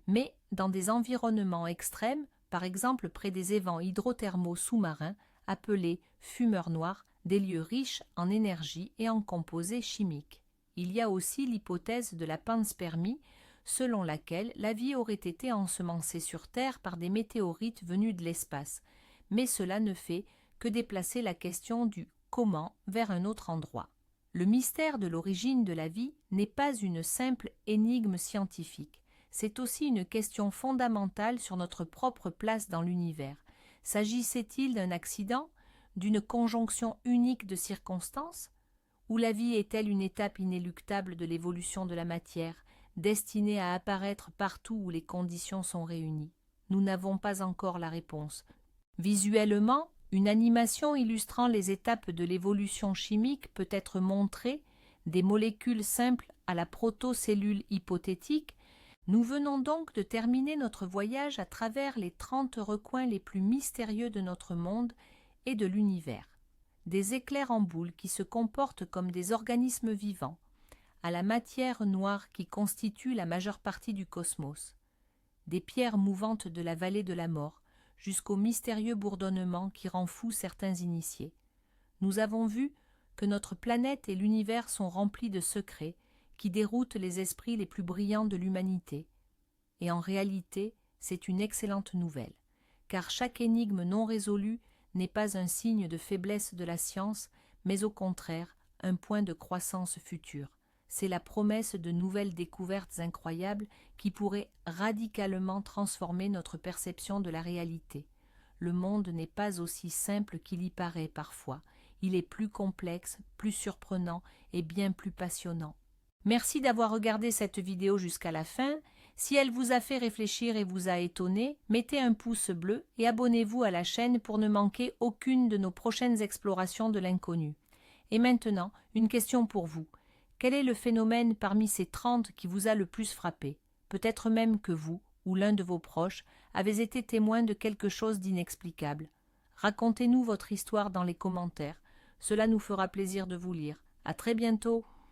mais dans des environnements extrêmes, par exemple près des évents hydrothermaux sous-marins, appelés fumeurs noirs, des lieux riches en énergie et en composés chimiques. Il y a aussi l'hypothèse de la panspermie, selon laquelle la vie aurait été ensemencée sur Terre par des météorites venus de l'espace, mais cela ne fait que déplacer la question du comment vers un autre endroit. Le mystère de l'origine de la vie n'est pas une simple énigme scientifique, c'est aussi une question fondamentale sur notre propre place dans l'univers. S'agissait-il d'un accident, d'une conjonction unique de circonstances? Ou la vie est-elle une étape inéluctable de l'évolution de la matière, destinée à apparaître partout où les conditions sont réunies? Nous n'avons pas encore la réponse. Visuellement, une animation illustrant les étapes de l'évolution chimique peut être montrée, des molécules simples à la protocellule hypothétique. Nous venons donc de terminer notre voyage à travers les 30 recoins les plus mystérieux de notre monde et de l'univers. Des éclairs en boule qui se comportent comme des organismes vivants, à la matière noire qui constitue la majeure partie du cosmos, des pierres mouvantes de la vallée de la mort, jusqu'au mystérieux bourdonnement qui rend fou certains initiés. Nous avons vu que notre planète et l'univers sont remplis de secrets qui déroutent les esprits les plus brillants de l'humanité. Et en réalité, c'est une excellente nouvelle, car chaque énigme non résolue n'est pas un signe de faiblesse de la science, mais au contraire un point de croissance future. C'est la promesse de nouvelles découvertes incroyables qui pourraient radicalement transformer notre perception de la réalité. Le monde n'est pas aussi simple qu'il y paraît parfois. Il est plus complexe, plus surprenant et bien plus passionnant. Merci d'avoir regardé cette vidéo jusqu'à la fin. Si elle vous a fait réfléchir et vous a étonné, mettez un pouce bleu et abonnez-vous à la chaîne pour ne manquer aucune de nos prochaines explorations de l'inconnu. Et maintenant, une question pour vous. Quel est le phénomène parmi ces 30 qui vous a le plus frappé? Peut-être même que vous, ou l'un de vos proches, avez été témoin de quelque chose d'inexplicable. Racontez-nous votre histoire dans les commentaires. Cela nous fera plaisir de vous lire. À très bientôt.